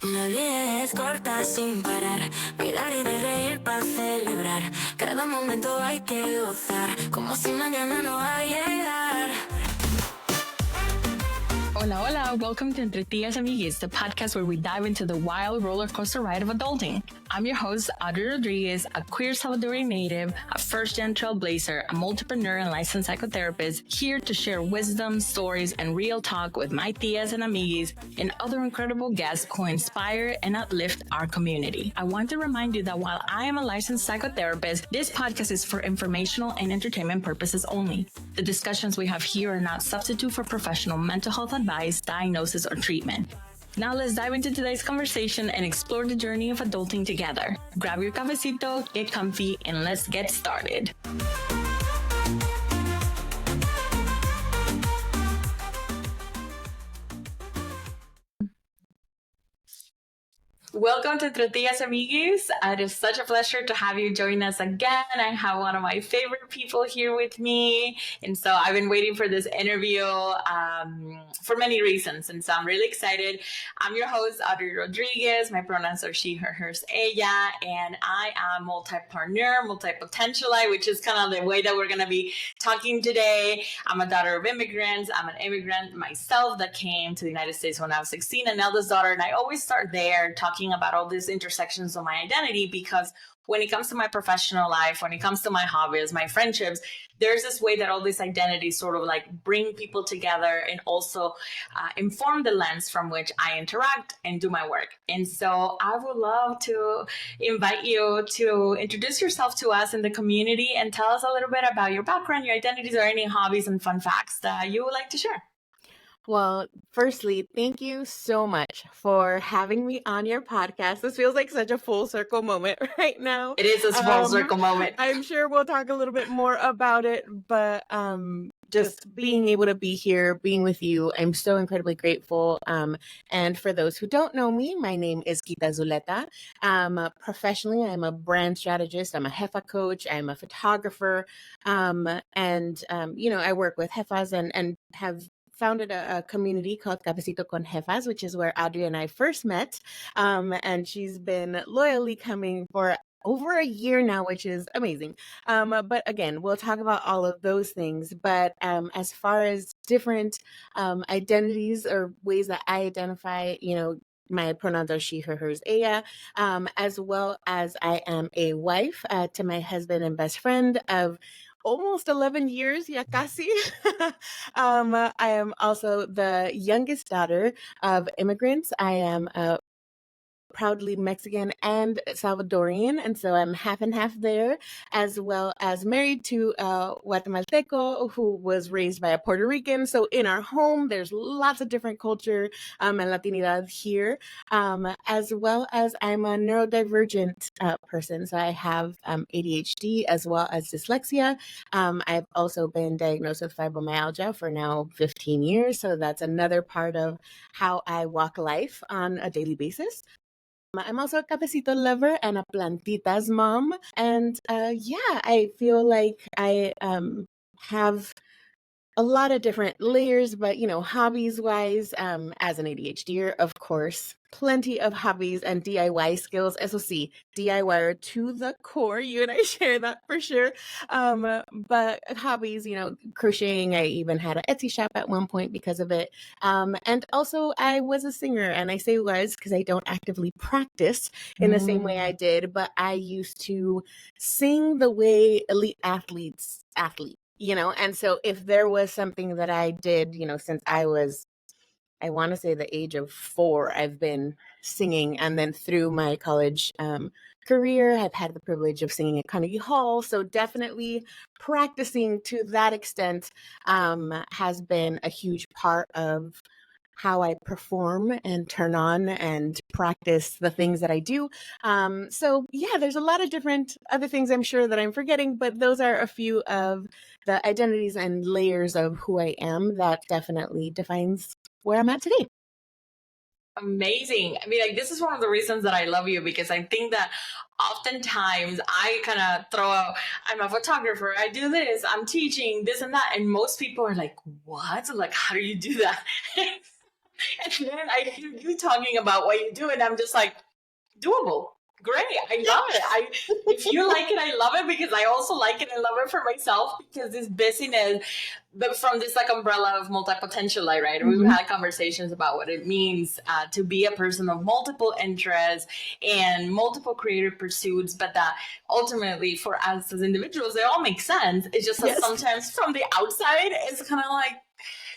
La vida es corta sin parar, mirar y de reír para celebrar. Cada momento hay que gozar, como si mañana no va a llegar. Hola, hola. Welcome to Entre Tías Amiguis, the podcast where we dive into the wild roller coaster ride of adulting. I'm your host, Adri Rodriguez, a queer Salvadorian native, a first-gen trailblazer, a multipreneur and licensed psychotherapist, here to share wisdom, stories, and real talk with my tías and amiguis and other incredible guests who inspire and uplift our community. I want to remind you that while I am a licensed psychotherapist, this podcast is for informational and entertainment purposes only. The discussions we have here are not substitute for professional mental health advice, diagnosis, or treatment. Now let's dive into today's conversation and explore the journey of adulting together. Grab your cafecito, get comfy, and let's get started. Welcome to Entre Tías Amiguis. It is such a pleasure to have you join us again. I have one of my favorite people here with me. And so I've been waiting for this interview for many reasons. And so I'm really excited. I'm your host, Adri Rodriguez. My pronouns are she, her, hers, ella. And I am multipreneur, multi-potentialite, which is kind of the way that we're going to be talking today. I'm a daughter of immigrants. I'm an immigrant myself that came to the United States when I was 16, an eldest daughter. And I always start there talking about all these intersections of my identity, because when it comes to my professional life, when it comes to my hobbies, my friendships, there's this way that all these identities sort of like bring people together and also inform the lens from which I interact and do my work. And so I would love to invite you to introduce yourself to us in the community and tell us a little bit about your background, your identities, or any hobbies and fun facts that you would like to share. Well, firstly, thank you so much for having me on your podcast. This feels like such a full circle moment right now. It is a full circle moment. I'm sure we'll talk a little bit more about it, but just being able to be here, being with you, I'm so incredibly grateful. And for those who don't know me, my name is Kita Zuleta. Professionally, I'm a brand strategist. I'm a Jefa coach. I'm a photographer. I work with Jefas and have founded a community called Cafecito con Jefas, which is where Adri and I first met. And she's been loyally coming for over a year now, which is amazing. But again, we'll talk about all of those things. But as far as different identities or ways that I identify, my pronouns are she, her, hers, ella, as well as I am a wife to my husband and best friend of almost 11 years, ya casi. I am also the youngest daughter of immigrants. I am proudly Mexican and Salvadorian, and so I'm half and half there, as well as married to a Guatemalteco who was raised by a Puerto Rican. So in our home, there's lots of different culture and Latinidad here, as well as I'm a neurodivergent person. So I have ADHD as well as dyslexia. I've also been diagnosed with fibromyalgia for now 15 years. So that's another part of how I walk life on a daily basis. I'm also a cafecito lover and a plantitas mom. And I feel like I have a lot of different layers, but, hobbies wise, as an ADHDer, of course, plenty of hobbies and DIY skills. Eso sí, DIYer to the core. You and I share that for sure. But hobbies, crocheting, I even had an Etsy shop at one point because of it. And also I was a singer, and I say was because I don't actively practice in the same way I did, but I used to sing the way elite athletes athlete. And so if there was something that I did, since I was, I want to say the age of 4, I've been singing. And then through my college career, I've had the privilege of singing at Carnegie Hall. So definitely practicing to that extent has been a huge part of how I perform and turn on and practice the things that I do. There's a lot of different other things I'm sure that I'm forgetting, but those are a few of the identities and layers of who I am that definitely defines where I'm at today. Amazing. I mean, this is one of the reasons that I love you, because I think that oftentimes I kind of throw out, I'm a photographer, I do this, I'm teaching this and that. And most people are like, what? Like, how do you do that? And then I hear you talking about what you do, and I'm just like, doable. Great. I love it. If you like it, I love it, because I also like it and love it for myself, because this busyness, but from this like umbrella of multi-potentialite, right? We've had conversations about what it means to be a person of multiple interests and multiple creative pursuits, but that ultimately for us as individuals, they all make sense. It's just that sometimes from the outside, it's kind of like,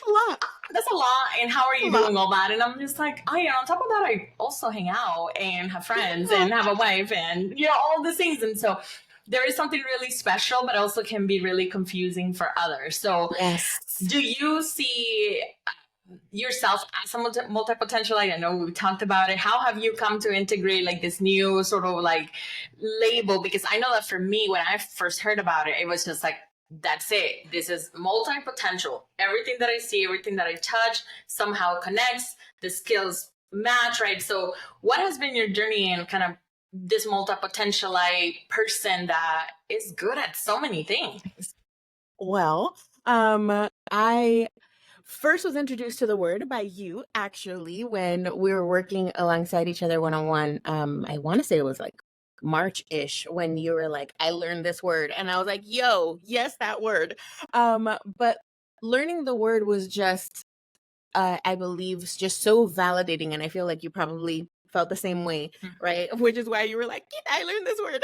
a lot. That's a lot. And how are you doing all that? And I'm just like, oh yeah, on top of that, I also hang out and have friends and have a wife and, all the things. And so there is something really special, but also can be really confusing for others. So do you see yourself as a multi-potentialite? I know we talked about it. How have you come to integrate like this new sort of like label? Because I know that for me, when I first heard about it, it was just like, that's it. This is multi-potential. Everything that I see, everything that I touch somehow connects. The skills match, right? So what has been your journey in kind of this multi-potentialite person that is good at so many things? Well, I first was introduced to the word by you, actually, when we were working alongside each other one-on-one. I want to say it was like March-ish, when you were like, I learned this word. And I was like, yo, yes, that word. But learning the word was just, I believe, just so validating. And I feel like you probably felt the same way, right? Which is why you were like, I learned this word.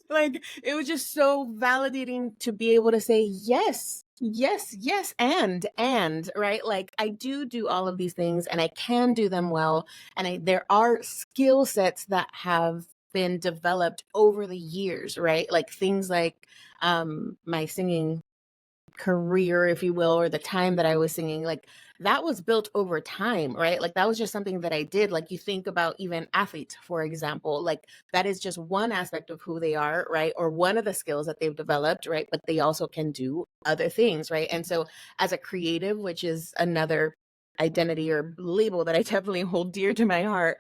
Like, it was just so validating to be able to say, yes, and right? Like, I do all of these things and I can do them well. And there are skill sets that have been developed over the years, right? Like things like my singing career, if you will, or the time that I was singing, like that was built over time, right? Like that was just something that I did. Like you think about even athletes, for example, like that is just one aspect of who they are, right? Or one of the skills that they've developed, right? But they also can do other things, right? And so as a creative, which is another identity or label that I definitely hold dear to my heart,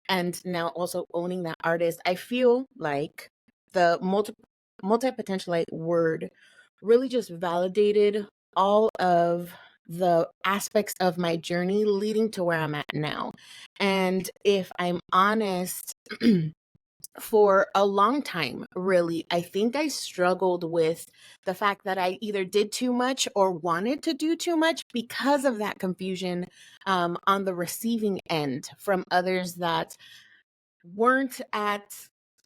and now also owning that artist, I feel like the multi-potentialite word really just validated all of the aspects of my journey leading to where I'm at now. And if I'm honest, for a long time, really, I think I struggled with the fact that I either did too much or wanted to do too much because of that confusion on the receiving end from others that weren't at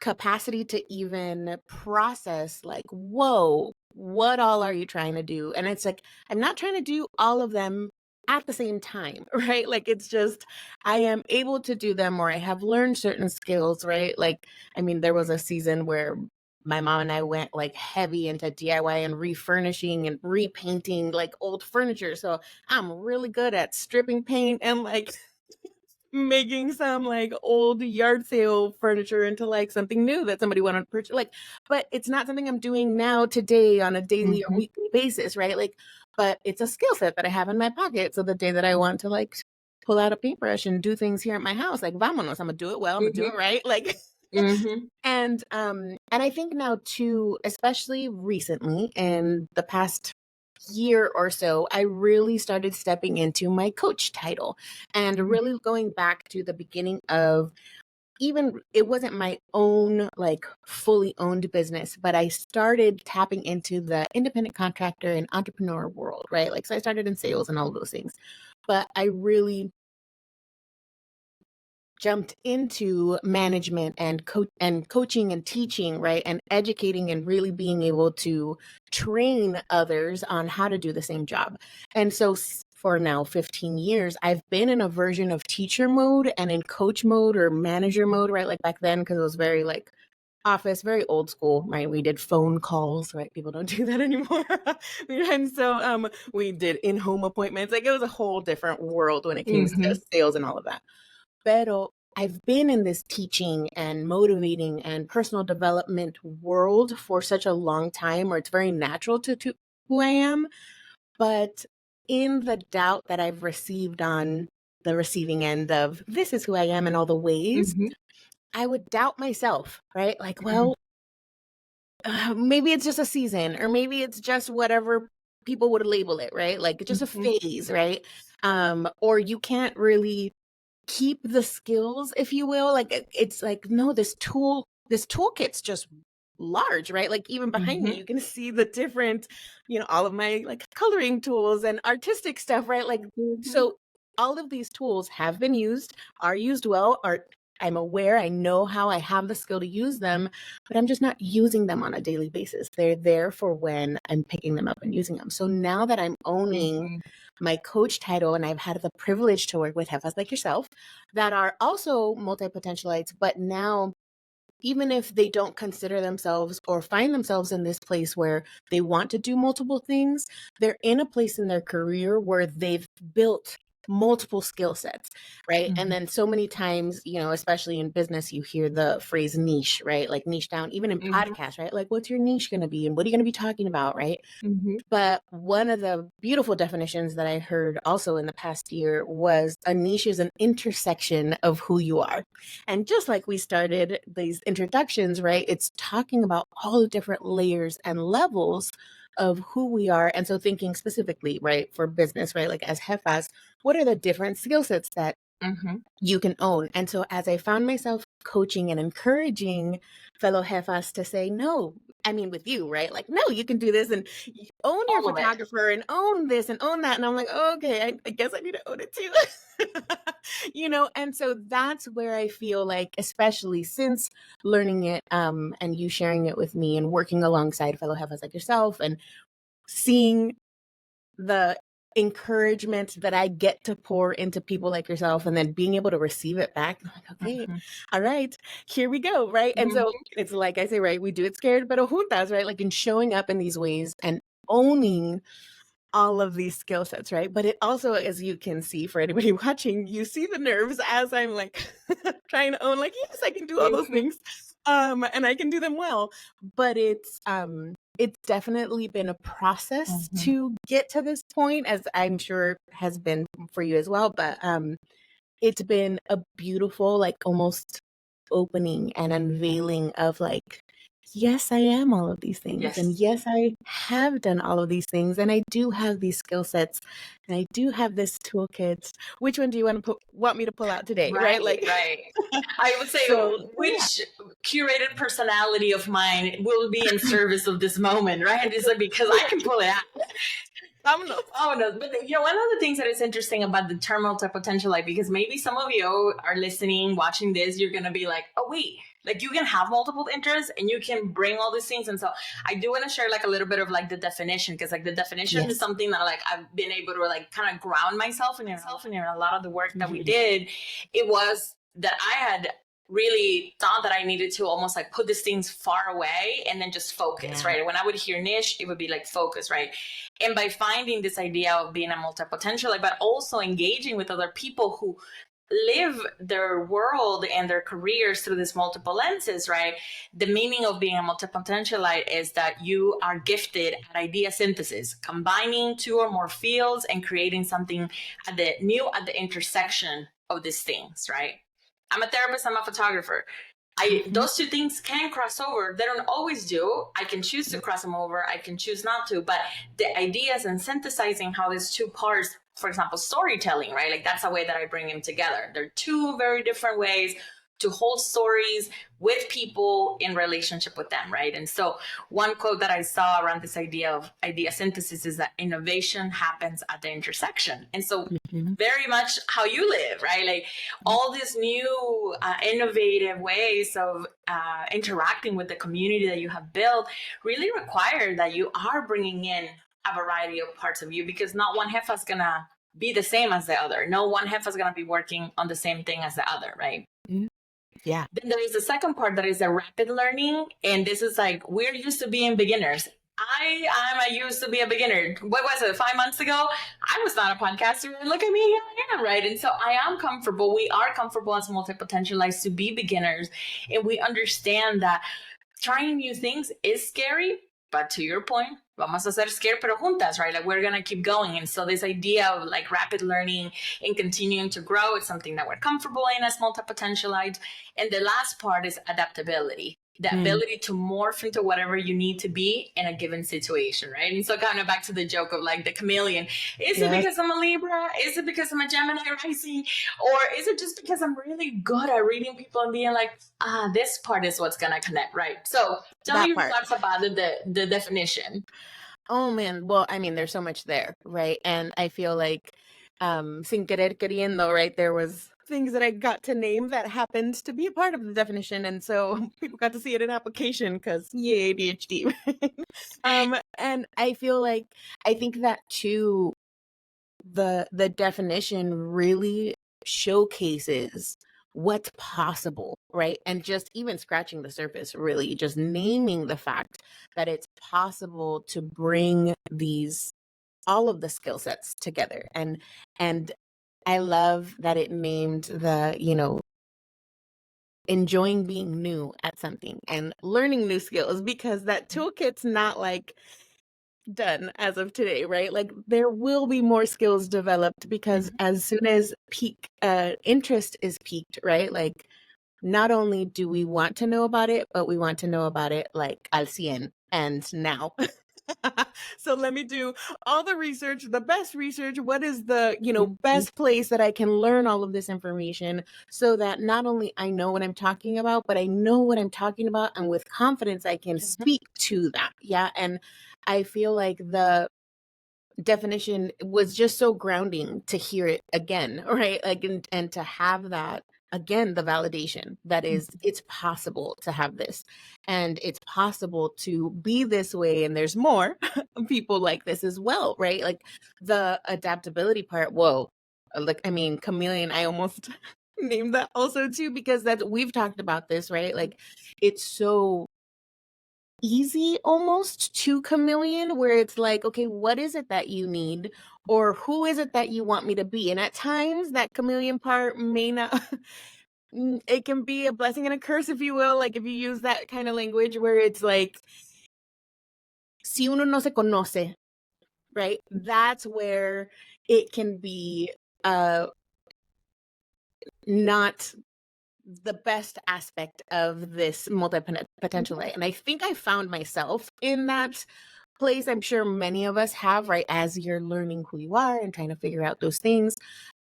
capacity to even process like, whoa, what all are you trying to do? And it's like, I'm not trying to do all of them at the same time, right? Like it's just, I am able to do them, or I have learned certain skills, right? Like, I mean, there was a season where my mom and I went like heavy into DIY and refurnishing and repainting like old furniture. So I'm really good at stripping paint and like making some like old yard sale furniture into like something new that somebody wanted to purchase. Like, but it's not something I'm doing now today on a daily or weekly basis, right? Like, but it's a skill set that I have in my pocket. So the day that I want to like pull out a paintbrush and do things here at my house, like vamonos, I'm gonna do it well, I'm gonna do it right. Like and I think now too, especially recently in the past year or so, I really started stepping into my coach title and really going back to the beginning of, even it wasn't my own like fully owned business, but I started tapping into the independent contractor and entrepreneur world, right? Like, so I started in sales and all of those things, but I really jumped into management and coaching and teaching, right? And educating and really being able to train others on how to do the same job. And so for now 15 years, I've been in a version of teacher mode and in coach mode or manager mode, right? Like back then, because it was very like office, very old school, right? We did phone calls, right? People don't do that anymore. And so we did in-home appointments. Like it was a whole different world when it came to sales and all of that. Pero I've been in this teaching and motivating and personal development world for such a long time, where it's very natural to who I am. But in the doubt that I've received on the receiving end of this is who I am in all the ways, I would doubt myself, right? Like, well, maybe it's just a season, or maybe it's just whatever people would label it, right? Like it's just a phase, right? or you can't really keep the skills, if you will. Like it's like, no, this toolkit's just large, right? Like even behind me, you can see the different, all of my like coloring tools and artistic stuff, right? Like, so all of these tools have been used, are used well, I'm aware, I know how, I have the skill to use them, but I'm just not using them on a daily basis. They're there for when I'm picking them up and using them. So now that I'm owning my coach title, and I've had the privilege to work with Jefas like yourself that are also multi-potentialites, but now even if they don't consider themselves or find themselves in this place where they want to do multiple things, they're in a place in their career where they've built multiple skill sets, right? And then so many times, especially in business, you hear the phrase niche, right? Like niche down, even in podcasts, right? Like what's your niche going to be and what are you going to be talking about, right? But one of the beautiful definitions that I heard also in the past year was a niche is an intersection of who you are. And just like we started these introductions, right? It's talking about all the different layers and levels of who we are. And so thinking specifically, right, for business, right, like as Jefas, what are the different skill sets that you can own? And so as I found myself coaching and encouraging fellow Jefas to say, no, I mean, with you, right? Like, no, you can do this and own your photographer and own this and own that. And I'm like, oh, okay, I guess I need to own it too. And so that's where I feel like, especially since learning it and you sharing it with me and working alongside fellow Jefas like yourself and seeing the encouragement that I get to pour into people like yourself and then being able to receive it back. I'm like, okay, all right, here we go, right? And so it's like I say, right, we do it scared, pero juntas, right? Like in showing up in these ways and owning all of these skill sets, right? But it also, as you can see for anybody watching, you see the nerves as I'm like trying to own, like, yes, I can do all those things. And I can do them well. But it's definitely been a process to get to this point, as I'm sure has been for you as well. But it's been a beautiful, like almost opening and unveiling of like, yes, I am all of these things. Yes. And yes, I have done all of these things. And I do have these skill sets. And I do have this toolkit. Which one do you want me to pull out today? Right. I would say, which curated personality of mine will be in service of this moment, right? It's like, because I can pull it out. Oh no. But one of the things that is interesting about the term multi-potentialite, because maybe some of you are listening, watching this, you're going to be like, oh, wait, like you can have multiple interests and you can bring all these things. And so I do want to share like a little bit of like the definition, because like the definition is something that like I've been able to like kind of ground myself in a lot of the work that we did. It was that I had really thought that I needed to almost like put these things far away and then just focus, right? When I would hear niche, it would be like focus, right? And by finding this idea of being a multi-potentialite, but also engaging with other people who live their world and their careers through these multiple lenses, right? The meaning of being a multi-potentialite is that you are gifted at idea synthesis, combining two or more fields and creating something at the intersection of these things, right? I'm a therapist, I'm a photographer. Those two things can cross over. They don't always do. I can choose to cross them over. I can choose not to. But the ideas and synthesizing how these two parts, for example, storytelling, right? Like that's a way that I bring them together. They're two very different ways to hold stories with people in relationship with them, right? And so one quote that I saw around this idea of idea synthesis is that innovation happens at the intersection. And so very much how you live, right? Like all these new innovative ways of interacting with the community that you have built really require that you are bringing in a variety of parts of you, because not one Jefa is going to be the same as the other. No one Jefa is going to be working on the same thing as the other, right? Yeah. Then there is the second part that is the rapid learning. And this is like, we're used to being beginners. I used to be a beginner. What was it? 5 months ago, I was not a podcaster. And look at me, here I am, right? And so I am comfortable. We are comfortable as multi-potentialites to be beginners. And we understand that trying new things is scary. But to your point, vamos a ser scared pero juntas, right? Like we're going to keep going. And so this idea of like rapid learning and continuing to grow, it's something that we're comfortable in as multi-potentialites. And the last part is adaptability. the ability to morph into whatever you need to be in a given situation, right? And so kind of back to the joke of like the chameleon. Is it because I'm a Libra? Is it because I'm a Gemini rising? Or is it just because I'm really good at reading people and being like, this part is what's gonna connect, right? So tell me your thoughts about the definition. Oh man, well, I mean, there's so much there, right? And I feel like sin querer queriendo, right? There was things that I got to name that happened to be a part of the definition, and so people got to see it in application because yay, ADHD. And I feel like I think that too, the definition really showcases what's possible, right? And just even scratching the surface, really just naming the fact that it's possible to bring these all of the skill sets together. And I love that it named the, enjoying being new at something and learning new skills, because that toolkit's not like done as of today, right? Like there will be more skills developed, because as soon as interest is peaked, right? Like not only do we want to know about it, but we want to know about it like al cien and now. So let me do all the research, the best research. What is the, best place that I can learn all of this information, so that not only I know what I'm talking about, but I know what I'm talking about, and with confidence I can speak to that. Yeah. And I feel like the definition was just so grounding to hear it again, right? Like, and to have that again, the validation that is, it's possible to have this, and it's possible to be this way, and there's more people like this as well, right? Like the adaptability part. Whoa, like, I mean, chameleon, I almost named that also too, because we've talked about this, right? Like it's so easy almost to chameleon, where it's like, okay, what is it that you need, or who is it that you want me to be? And at times that chameleon part may not it can be a blessing and a curse, if you will, like if you use that kind of language, where it's like, si uno no se conoce, right? That's where it can be not the best aspect of this multi-potentialite. And I think I found myself in that place. I'm sure many of us have, right? As you're learning who you are and trying to figure out those things.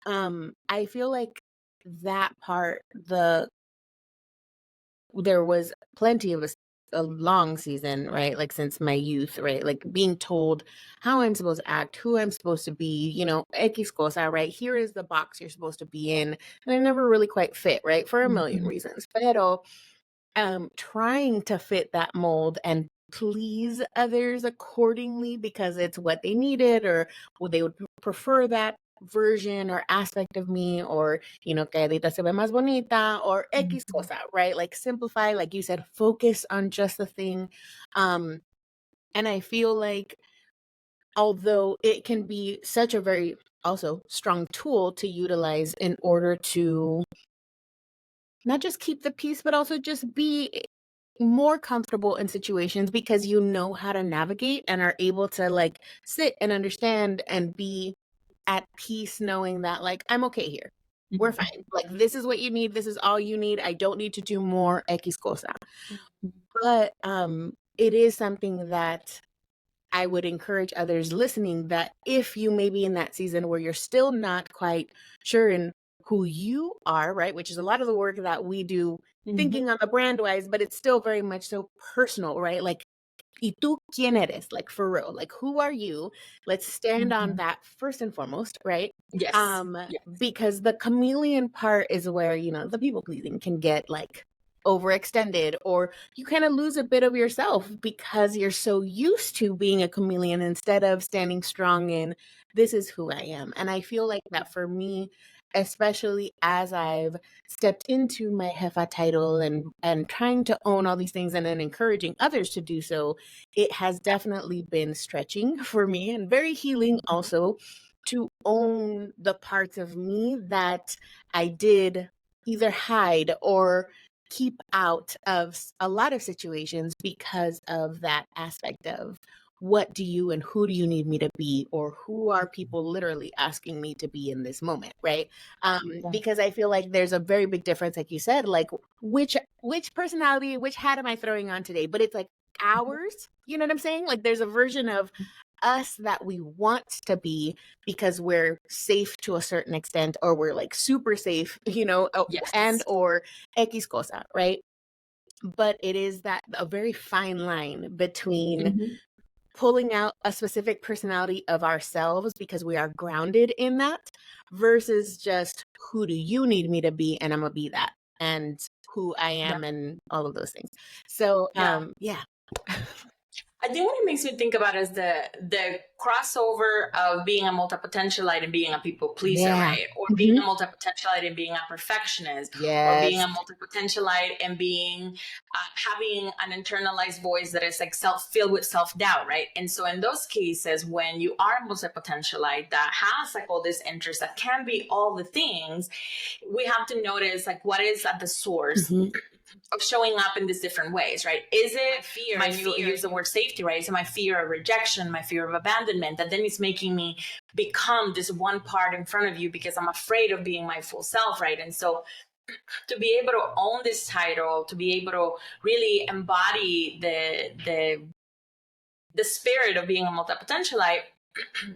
I feel like that part, there was plenty of a long season, right? Like since my youth, right? Like being told how I'm supposed to act, who I'm supposed to be, X cosa, right? Here is the box you're supposed to be in. And I never really quite fit, right? For a million reasons. Pero trying to fit that mold and please others accordingly because it's what they needed, or they would prefer that version or aspect of me, or que Adita se ve más bonita, or X cosa, right? Like simplify, like you said, focus on just the thing. And I feel like although it can be such a very also strong tool to utilize in order to not just keep the peace, but also just be more comfortable in situations, because you know how to navigate and are able to like sit and understand and be at peace, knowing that like, I'm okay here. We're fine. Like, this is what you need. This is all you need. I don't need to do more X cosa. But it is something that I would encourage others listening, that if you may be in that season where you're still not quite sure in who you are, right? Which is a lot of the work that we do thinking on the brand wise, but it's still very much so personal, right? Like, ¿y tú quién eres? Like for real, like who are you? Let's stand on that first and foremost, right? Yes. Because the chameleon part is where, the people pleasing can get like overextended, or you kind of lose a bit of yourself because you're so used to being a chameleon instead of standing strong in, this is who I am. And I feel like that for me, especially as I've stepped into my Jefa title and trying to own all these things and then encouraging others to do so, it has definitely been stretching for me and very healing also, to own the parts of me that I did either hide or keep out of a lot of situations because of that aspect of what do you and who do you need me to be, or who are people literally asking me to be in this moment, right? Because I feel like there's a very big difference, like you said, like which personality, which hat am I throwing on today? But it's like ours, you know what I'm saying? Like there's a version of us that we want to be because we're safe to a certain extent, or we're like super safe, you know, and or X cosa, right? But it is that a very fine line between pulling out a specific personality of ourselves because we are grounded in that, versus just who do you need me to be and I'm gonna be that, and who I am and all of those things. So yeah. I think what it makes me think about is the crossover of being a multi-potentialite and being a people pleaser, right? Or being a multi-potentialite and being a perfectionist, or being a multi-potentialite and being having an internalized voice that is like filled with self-doubt, right? And so in those cases, when you are a multi-potentialite that has like all this interest that can be all the things, we have to notice like what is at the source of showing up in these different ways, right? Is it my fear? You use the word safety, right? Is it my fear of rejection, my fear of abandonment, that then is making me become this one part in front of you because I'm afraid of being my full self, right? And so to be able to own this title, to be able to really embody the spirit of being a multi-potentialite,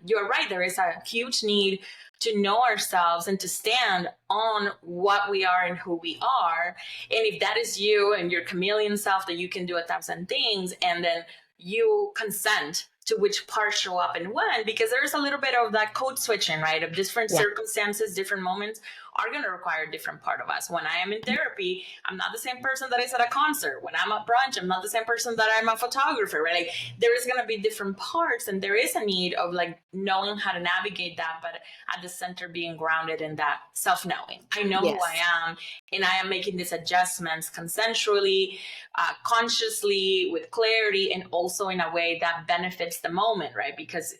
you're right. There is a huge need to know ourselves and to stand on what we are and who we are. And if that is you and your chameleon self, that you can do 1,000 things, and then you consent to which parts show up and when, because there's a little bit of that code switching, right? Of different circumstances, different moments are going to require a different part of us. When I am in therapy, I'm not the same person that is at a concert. When I'm at brunch, I'm not the same person that I'm a photographer, right? Like there is going to be different parts, and there is a need of like knowing how to navigate that, but at the center being grounded in that self-knowing. I know who I am, and I am making these adjustments consensually, consciously, with clarity, and also in a way that benefits the moment, right? Because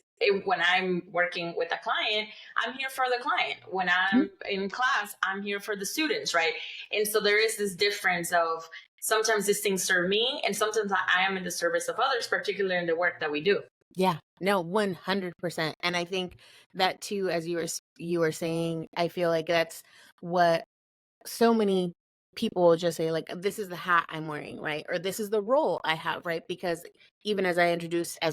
when I'm working with a client, I'm here for the client. When I'm in class, I'm here for the students, right? And so there is this difference of sometimes these things serve me, and sometimes I am in the service of others, particularly in the work that we do. Yeah, no, 100%. And I think that too, as you were saying, I feel like that's what so many people just say, like, this is the hat I'm wearing, right? Or this is the role I have, right? Because even as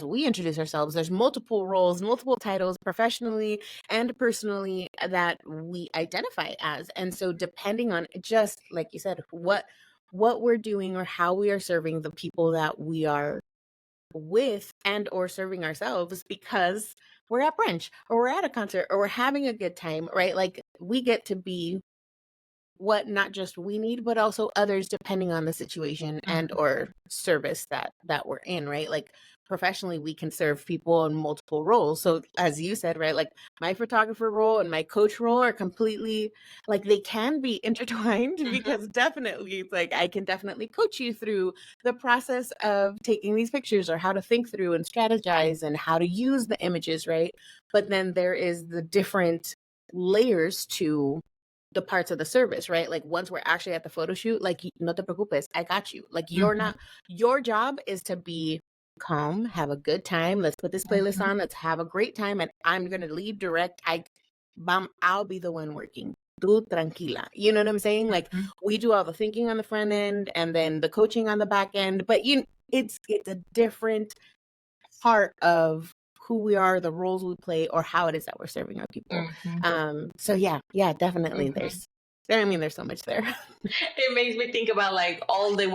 we introduce ourselves, there's multiple roles, multiple titles, professionally and personally, that we identify as. And so depending on, just like you said, what we're doing or how we are serving the people that we are with and or serving ourselves, because we're at brunch or we're at a concert or we're having a good time, right? Like we get to be what not just we need, but also others, depending on the situation and or service that we're in, right? Like professionally, we can serve people in multiple roles. So as you said, right, like my photographer role and my coach role are completely, like they can be intertwined, because definitely it's like I can definitely coach you through the process of taking these pictures, or how to think through and strategize and how to use the images, right? But then there is the different layers to the parts of the service, right? Like once we're actually at the photo shoot, like no te preocupes, I got you. Like you're not, your job is to be calm, have a good time. Let's put this playlist on. Let's have a great time, and I'm gonna lead, direct. I'll be the one working. Tú tranquila. You know what I'm saying? Like we do all the thinking on the front end and then the coaching on the back end. But it's a different part of who we are, the roles we play, or how it is that we're serving our people. So yeah, definitely. There's so much there. It makes me think about like all the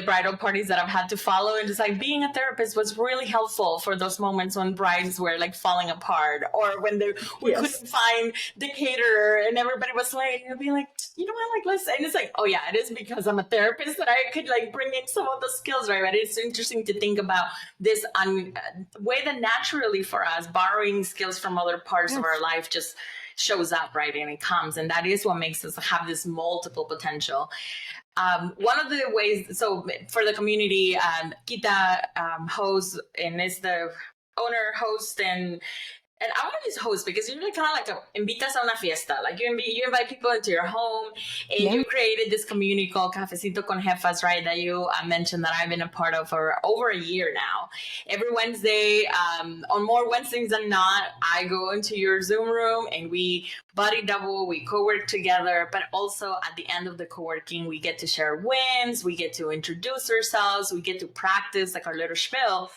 bridal parties that I've had to follow, and just like being a therapist was really helpful for those moments when brides were like falling apart, or when we couldn't find the caterer and everybody was late. I'd be like, you know what, like let's, and it's like, oh yeah, it is because I'm a therapist that I could like bring in some of the skills, right? But it's interesting to think about this way that naturally for us, borrowing skills from other parts of our life just shows up, right? And it comes, and that is what makes us have this multiple potential. One of the ways, so for the community, Kita hosts and is the owner, host, and And I want to use host because you're kind of like invitas a una fiesta. Like you invite people into your home, and Yeah. you created this community called Cafecito con Jefas, right? That you mentioned that I've been a part of for over a year now. Every Wednesday, on more Wednesdays than not, I go into your Zoom room and we buddy double, we co-work together. But also at the end of the co-working, we get to share wins, we get to introduce ourselves, we get to practice like our little spiel.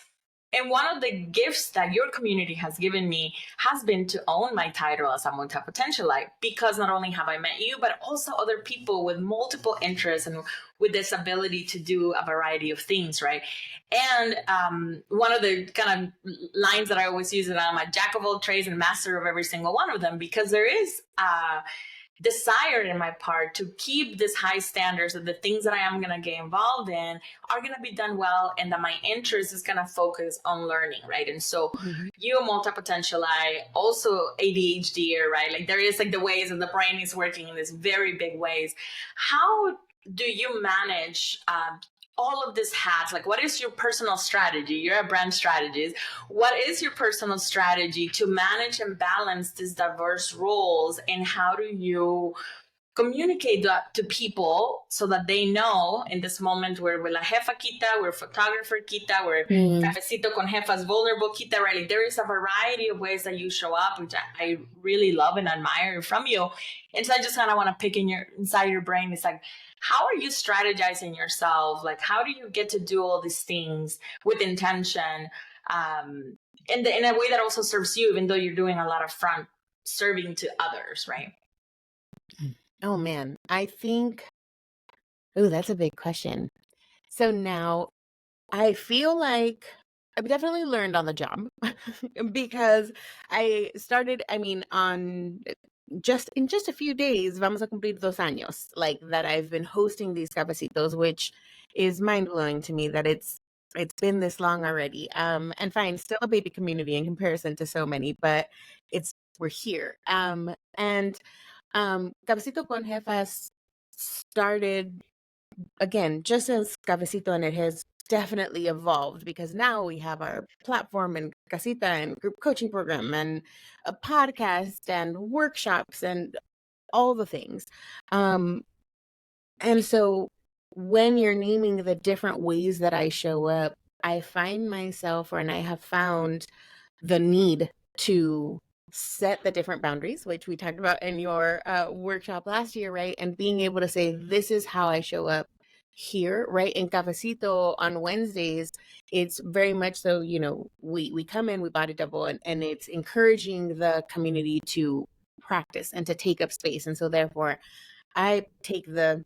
And one of the gifts that your community has given me has been to own my title as a multi-potentialite, because not only have I met you, but also other people with multiple interests and with this ability to do a variety of things, right? And one of the kind of lines that I always use is that I'm a jack of all trades and master of every single one of them, because there is desire in my part to keep this high standards that the things that I am going to get involved in are going to be done well, and that my interest is going to focus on learning, right? And so you multi-potentialite, also ADHD, right? Like there is like the ways that the brain is working in these very big ways. How do you manage all of these hats? Like, what is your personal strategy? You're a brand strategist. What is your personal strategy to manage and balance these diverse roles? And how do you communicate that to people so that they know in this moment we're La Jefa Kita, we're photographer Kita, we're Cafecito con Jefas vulnerable Kita, right? Like there is a variety of ways that you show up, which I really love and admire from you. And so I just kind of want to pick inside your brain. It's like, how are you strategizing yourself? Like, how do you get to do all these things with intention, in a way that also serves you, even though you're doing a lot of front serving to others, right? Oh man, I think, that's a big question. So now I feel like I've definitely learned on the job because I started, in just a few days, vamos a cumplir 2 años, like that I've been hosting these cafecitos, which is mind blowing to me that it's been this long already. And fine, still a baby community in comparison to so many, but we're here. And Cafecito con Jefas started again just as Cafecito, and it has definitely evolved because now we have our platform and casita and group coaching program and a podcast and workshops and all the things. And so when you're naming the different ways that I show up, I find myself, and I have found the need to set the different boundaries, which we talked about in your workshop last year, right? And being able to say, this is how I show up here, right? In Cafecito on Wednesdays, it's very much so, we come in, we body double, and it's encouraging the community to practice and to take up space. And so therefore, I take the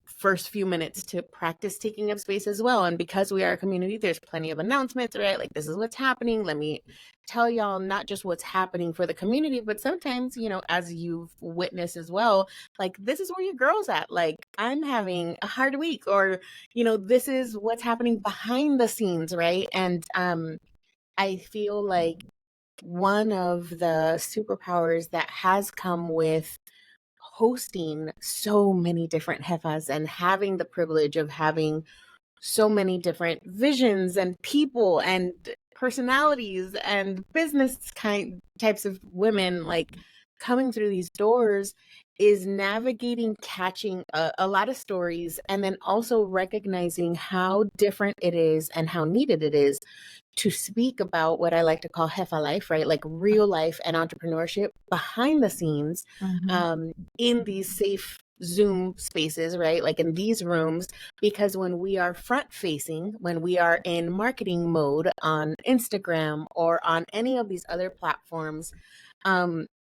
first few minutes to practice taking up space as well. And because we are a community, there's plenty of announcements, right? Like, this is what's happening. Let me tell y'all not just what's happening for the community, but sometimes, as you've witnessed as well, like, this is where your girl's at. Like, I'm having a hard week, or, this is what's happening behind the scenes, right? And I feel like one of the superpowers that has come with hosting so many different jefas and having the privilege of having so many different visions and people and personalities and business types of women like coming through these doors is navigating, catching a lot of stories, and then also recognizing how different it is and how needed it is to speak about what I like to call jefa life, right? Like real life and entrepreneurship behind the scenes, in these safe Zoom spaces, right? Like in these rooms, because when we are front facing, when we are in marketing mode on Instagram or on any of these other platforms,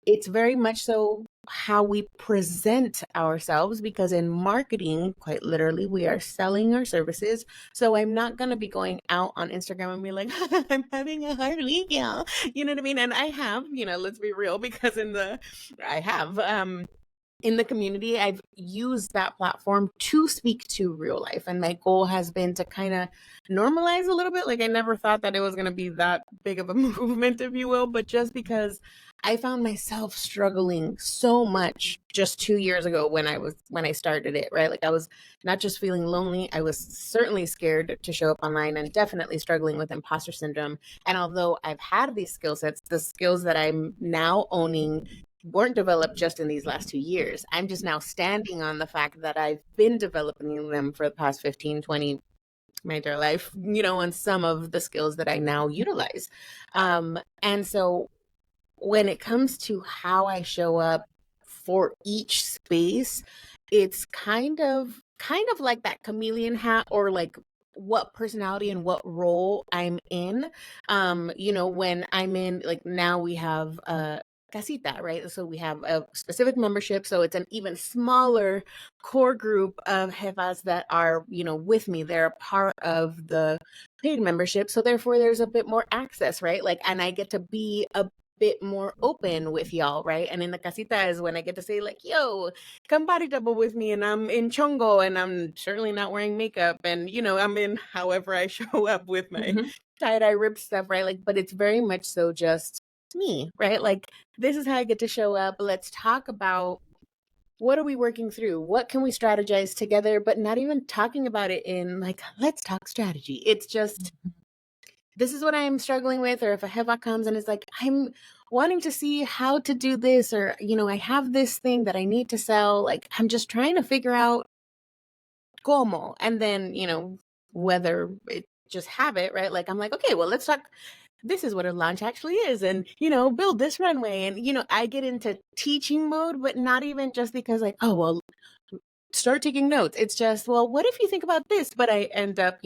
it's very much so how we present ourselves, because in marketing, quite literally, we are selling our services. So I'm not going to be going out on Instagram and be like, I'm having a hard week, y'all. You know what I mean? And I have, let's be real, because in the community, I've used that platform to speak to real life. And my goal has been to kind of normalize a little bit. Like, I never thought that it was going to be that big of a movement, if you will, but just because I found myself struggling so much just 2 years ago when I started it, right? Like I was not just feeling lonely, I was certainly scared to show up online and definitely struggling with imposter syndrome. And although I've had these skill sets, the skills that I'm now owning weren't developed just in these last 2 years. I'm just now standing on the fact that I've been developing them for the past 15, 20, my entire life, on some of the skills that I now utilize. And so when it comes to how I show up for each space, it's kind of like that chameleon hat, or like what personality and what role I'm in. When I'm in, like, now we have casita, right? So we have a specific membership. So it's an even smaller core group of jefas that are, with me. They're a part of the paid membership. So therefore there's a bit more access, right? Like, and I get to be a bit more open with y'all, right? And in the casita is when I get to say, like, yo, come body double with me, and I'm in chongo, and I'm certainly not wearing makeup, and I'm in however I show up with my tie-dye rib stuff, right? Like, but it's very much so just me, right? Like, this is how I get to show up. Let's talk about what are we working through? What can we strategize together? But not even talking about it in like, let's talk strategy. It's just, this is what I'm struggling with. Or if a jefa comes and is like, I'm wanting to see how to do this, or, I have this thing that I need to sell. Like, I'm just trying to figure out como. And then, whether it just have it, right? Like, I'm like, okay, well, let's talk. This is what a launch actually is, and build this runway, and I get into teaching mode, but not even just because, like, oh well, start taking notes. It's just, well, what if you think about this? But I end up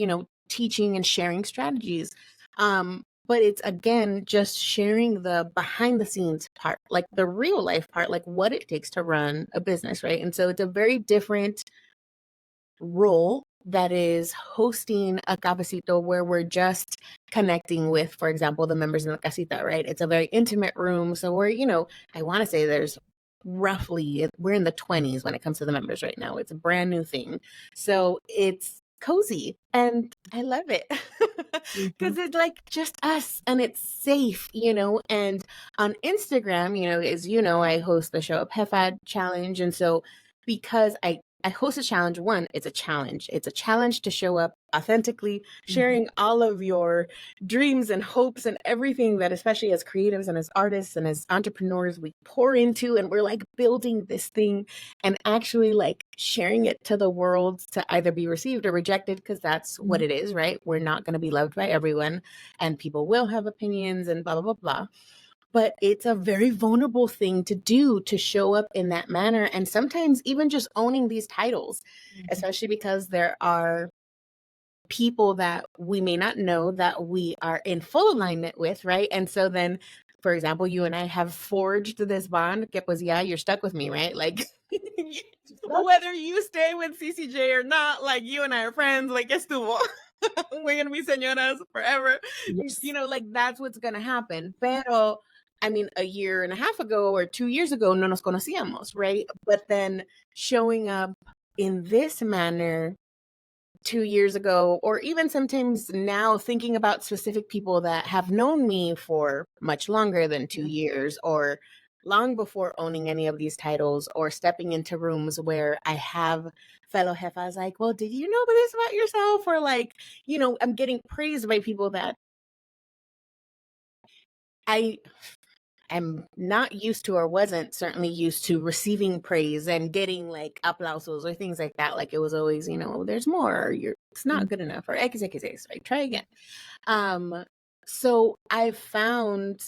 teaching and sharing strategies. But it's, again, just sharing the behind the scenes part, like the real life part, like what it takes to run a business, right? And so it's a very different role that is hosting a cafecito where we're just connecting with, for example, the members in the casita, right? It's a very intimate room. So we're, I want to say there's roughly, we're in the 20s when it comes to the members right now. It's a brand new thing. So it's cozy and I love it because it's like just us and it's safe, and on Instagram, as I host the Show Up Jefa challenge. And so because I host a challenge, one, it's a challenge. It's a challenge to show up authentically, sharing all of your dreams and hopes and everything that, especially as creatives and as artists and as entrepreneurs, we pour into, and we're like building this thing and actually like sharing it to the world to either be received or rejected, because that's what it is, right? We're not going to be loved by everyone, and people will have opinions and blah, blah, blah, blah. But it's a very vulnerable thing to do, to show up in that manner. And sometimes even just owning these titles, especially because there are people that we may not know that we are in full alignment with, right? And so then, for example, you and I have forged this bond. Que pues ya, you're stuck with me, right? Like, whether you stay with CCJ or not, like, you and I are friends, like, estuvo. We're going to be señoras forever. Yes. Like, that's what's going to happen. Pero I mean, a year and a half ago or 2 years ago, no nos conocíamos, right? But then showing up in this manner 2 years ago, or even sometimes now, thinking about specific people that have known me for much longer than 2 years, or long before owning any of these titles, or stepping into rooms where I have fellow jefas like, well, did you know this about yourself? Or like, I'm getting praised by people that I'm not used to, or wasn't certainly used to, receiving praise and getting like aplausos or things like that. Like, it was always, there's more, or it's not good enough, or XXX, right? Try again. So I found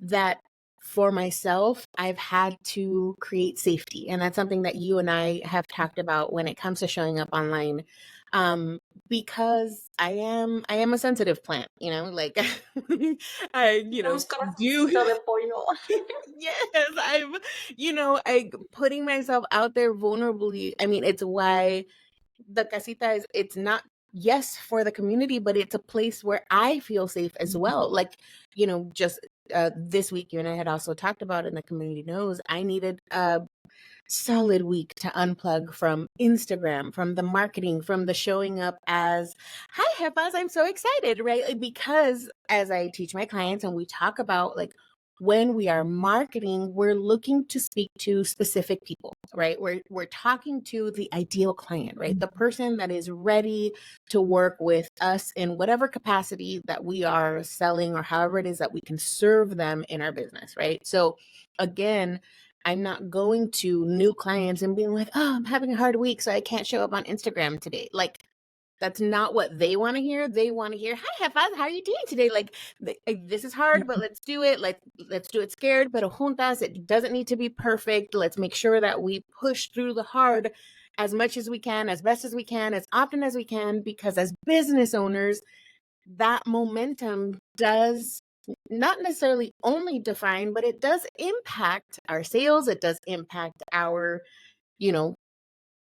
that for myself, I've had to create safety. And that's something that you and I have talked about when it comes to showing up online. Because I am a sensitive plant, like I, do. Yes, I putting myself out there vulnerably. I mean, it's why the casita it's not, yes, for the community, but it's a place where I feel safe as well. Like, just this week, you and I had also talked about, and the community knows, I needed a solid week to unplug from Instagram, from the marketing, from the showing up as, hi, Jefas, I'm so excited, right? Like, because as I teach my clients and we talk about like when we are marketing, we're looking to speak to specific people, right? We're talking to the ideal client, right? The person that is ready to work with us in whatever capacity that we are selling or however it is that we can serve them in our business, right? So again, I'm not going to new clients and being like, oh, I'm having a hard week, so I can't show up on Instagram today. Like, that's not what they want to hear. They want to hear, "Hi, Jefas, how are you doing today? Like, this is hard, but let's do it. Let's do it scared, but juntas. It doesn't need to be perfect. Let's make sure that we push through the hard as much as we can, as best as we can, as often as we can, because as business owners, that momentum does not necessarily only define, but it does impact our sales. It does impact our, you know,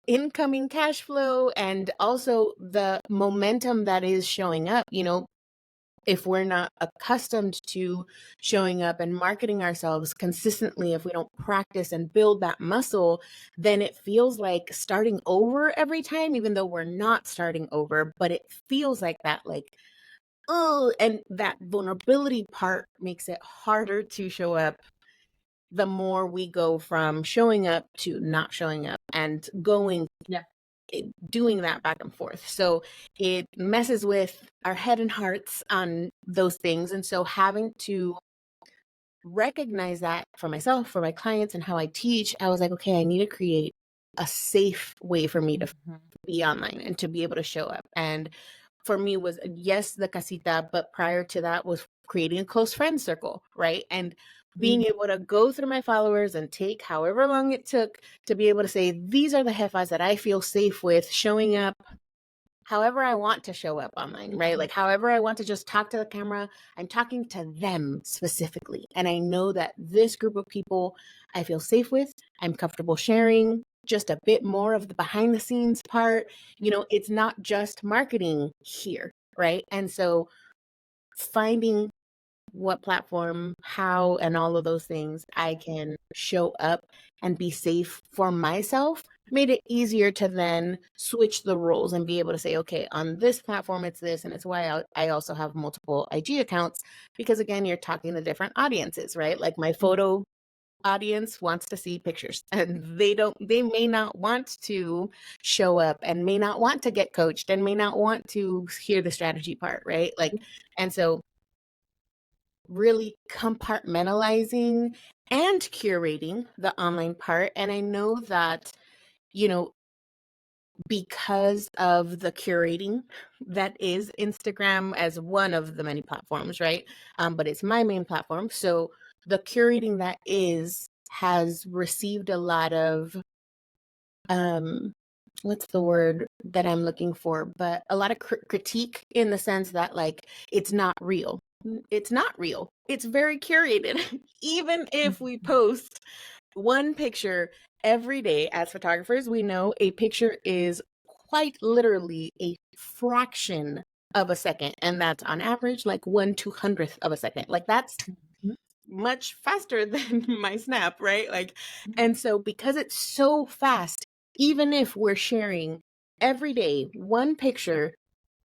incoming cash flow, and also the momentum that is showing up. If we're not accustomed to showing up and marketing ourselves consistently, if we don't practice and build that muscle, then it feels like starting over every time, even though we're not starting over, but it feels like that, like, oh, and that vulnerability part makes it harder to show up the more we go from showing up to not showing up and going doing that back and forth. So it messes with our head and hearts on those things. And so having to recognize that for myself, for my clients, and how I teach, I was like, okay, I need to create a safe way for me to be online and to be able to show up. And for me was, yes, the casita, but prior to that was creating a close friend circle, right? And being able to go through my followers and take however long it took to be able to say, these are the jefas that I feel safe with showing up however I want to show up online, right? Like however I want to just talk to the camera, I'm talking to them specifically. And I know that this group of people I feel safe with, I'm comfortable sharing just a bit more of the behind the scenes part. It's not just marketing here, right? And so finding what platform, how, and all of those things I can show up and be safe for myself made it easier to then switch the roles and be able to say, okay, on this platform, it's this. And it's why I also have multiple IG accounts, because again, you're talking to different audiences, right? Like my photo audience wants to see pictures, and they may not want to show up and may not want to get coached and may not want to hear the strategy part, right? Like, and so really compartmentalizing and curating the online part. And I know that, because of the curating that is Instagram as one of the many platforms, right? But it's my main platform. So the curating that has received a lot of, what's the word that I'm looking for? But a lot of critique, in the sense that, like, it's not real. It's not real. It's very curated. Even if we post one picture every day as photographers, we know a picture is quite literally a fraction of a second. And that's on average like 1/200th of a second. Like, that's much faster than my snap, right? Like, and so because it's so fast, even if we're sharing every day one picture,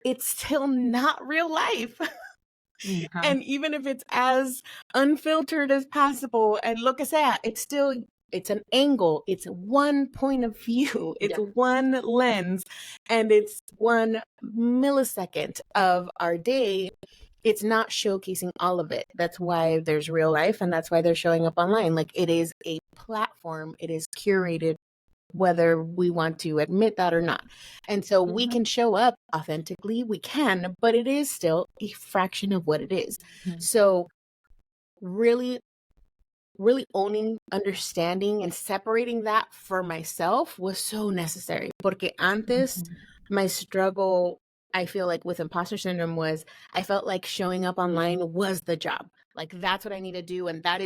it's still not real life. And even if it's as unfiltered as possible, and look at that, it's an angle, it's one point of view, it's one lens, and it's 1 millisecond of our day. It's not showcasing all of it. That's why there's real life, and that's why they're showing up online. Like, it is a platform, it is curated, whether we want to admit that or not. And so we can show up authentically, we can, but it is still a fraction of what it is. So really, really owning, understanding, and separating that for myself was so necessary. Porque antes, my struggle, I feel like, with imposter syndrome was, I felt like showing up online was the job. Like, that's what I need to do. And that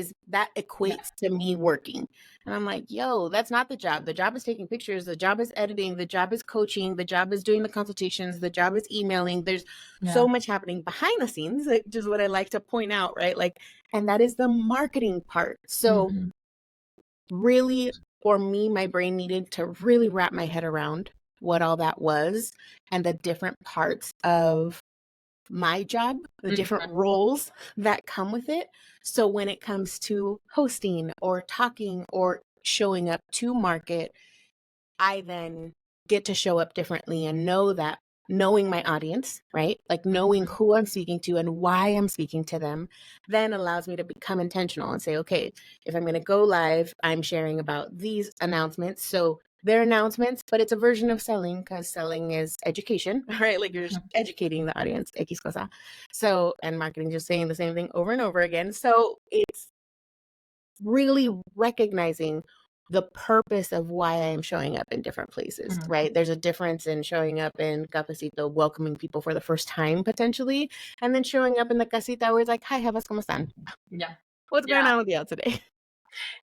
equates to me working. And I'm like, yo, that's not the job. The job is taking pictures. The job is editing. The job is coaching. The job is doing the consultations. The job is emailing. There's so much happening behind the scenes, which is what I like to point out, right? Like, and that is the marketing part. So really, for me, my brain needed to really wrap my head around what all that was and the different parts of my job, the different roles that come with it. So when it comes to hosting or talking or showing up to market, I then get to show up differently and know that knowing my audience, right? Like knowing who I'm speaking to and why I'm speaking to them, then allows me to become intentional and say, okay, if I'm going to go live, I'm sharing about these announcements. So they're announcements, but it's a version of selling because selling is education, right? Like you're just educating the audience, X cosa. So, and marketing just saying the same thing over and over again. So it's really recognizing the purpose of why I am showing up in different places, right? There's a difference in showing up in Cafecito, welcoming people for the first time potentially, and then showing up in the casita where it's like, hi, Jefas, ¿cómo están? Yeah. What's going on with y'all today?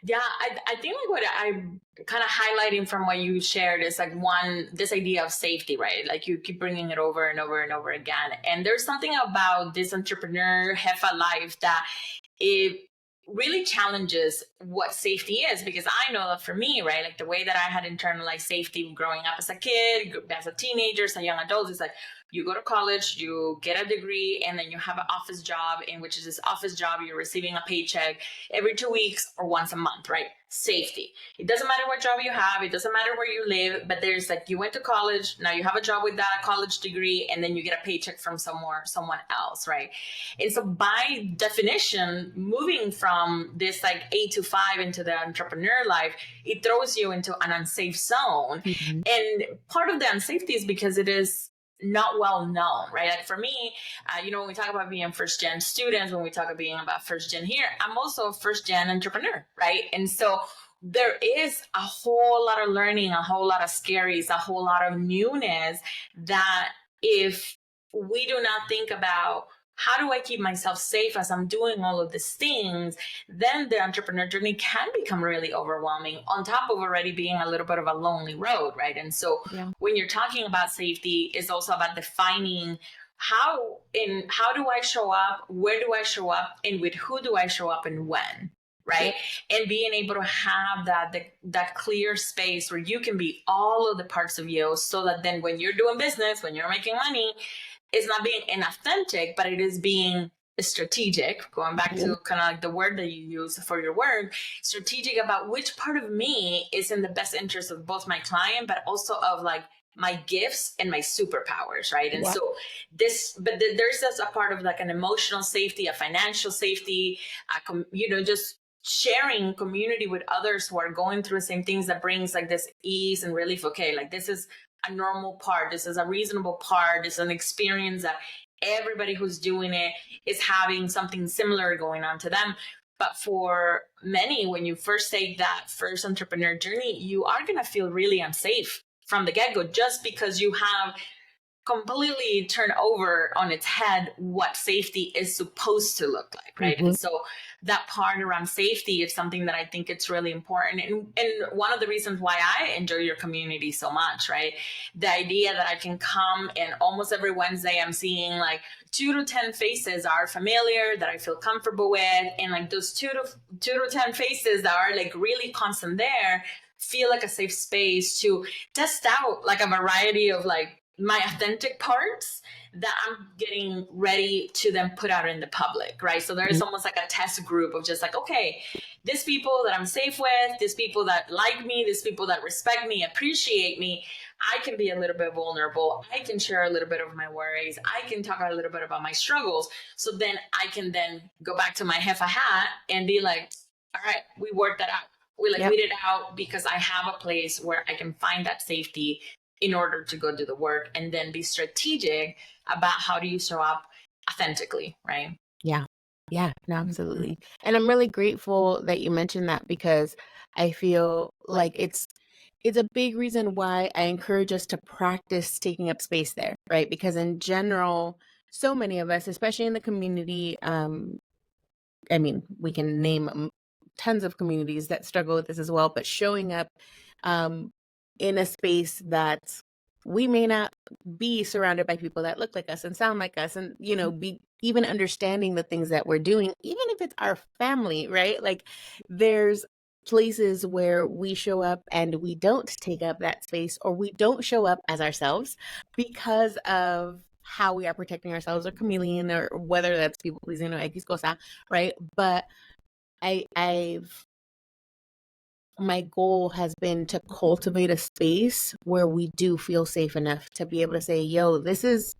Yeah, I think like what I'm kind of highlighting from what you shared is like this idea of safety, right? Like you keep bringing it over and over and over again. And there's something about this entrepreneur Jefa life that it really challenges what safety is, because I know that for me, right, like the way that I had internalized safety growing up as a kid, as a teenager, as a young adult, is like you go to college, you get a degree, and then you have an office job, in which is this office job, you're receiving a paycheck every 2 weeks or once a month, right? Safety. It doesn't matter what job you have, it doesn't matter where you live, but there's like, you went to college, now you have a job with that college degree, and then you get a paycheck from someone else, right? And so by definition, moving from this like 8 to 5 into the entrepreneur life, it throws you into an unsafe zone. And part of the unsafety is because it is not well known, right? Like for me, when we talk about being first gen students, when we talk about being about first gen here, I'm also a first gen entrepreneur, right? And so there is a whole lot of learning, a whole lot of scaries, a whole lot of newness that if we do not think about how do I keep myself safe as I'm doing all of these things, then the entrepreneur journey can become really overwhelming on top of already being a little bit of a lonely road, right? And so when you're talking about safety, it's also about defining how do I show up, where do I show up, and with who do I show up and when, right? And being able to have that clear space where you can be all of the parts of you, so that then when you're doing business, when you're making money, it's not being inauthentic, but it is being strategic, going back to kind of like the word that you use for your work, strategic about which part of me is in the best interest of both my client, but also of like my gifts and my superpowers, right? And so there's just a part of like an emotional safety, a financial safety, just sharing community with others who are going through the same things, that brings like this ease and relief. Okay, like this is a normal part, this is a reasonable part, this is an experience that everybody who's doing it is having something similar going on to them. But for many, when you first take that first entrepreneur journey, you are going to feel really unsafe from the get-go, just because you have completely turned over on its head what safety is supposed to look like, right? And so that part around safety is something that I think it's really important. And one of the reasons why I enjoy your community so much, right? The idea that I can come and almost every Wednesday I'm seeing like 2 to 10 faces that are familiar, that I feel comfortable with. And like those 2 to 10 faces that are like really constant there feel like a safe space to test out like a variety of like my authentic parts that I'm getting ready to then put out in the public, right? So there is almost like a test group of just like, okay, these people that I'm safe with, these people that like me, these people that respect me, appreciate me, I can be a little bit vulnerable. I can share a little bit of my worries. I can talk a little bit about my struggles. So then I can then go back to my Jefa hat and be like, all right, we worked that out. We weed it out, because I have a place where I can find that safety in order to go do the work, and then be strategic about how do you show up authentically, right? Yeah, no, absolutely. And I'm really grateful that you mentioned that, because I feel like it's a big reason why I encourage us to practice taking up space there, right? Because in general, so many of us, especially in the community, I mean, we can name tons of communities that struggle with this as well, but showing up in a space that we may not be surrounded by people that look like us and sound like us, and be even understanding the things that we're doing, even if it's our family, right? Like there's places where we show up and we don't take up that space, or we don't show up as ourselves because of how we are protecting ourselves or chameleon or whether that's people pleasing or X cosa, right? But I've my goal has been to cultivate a space where we do feel safe enough to be able to say, yo, this is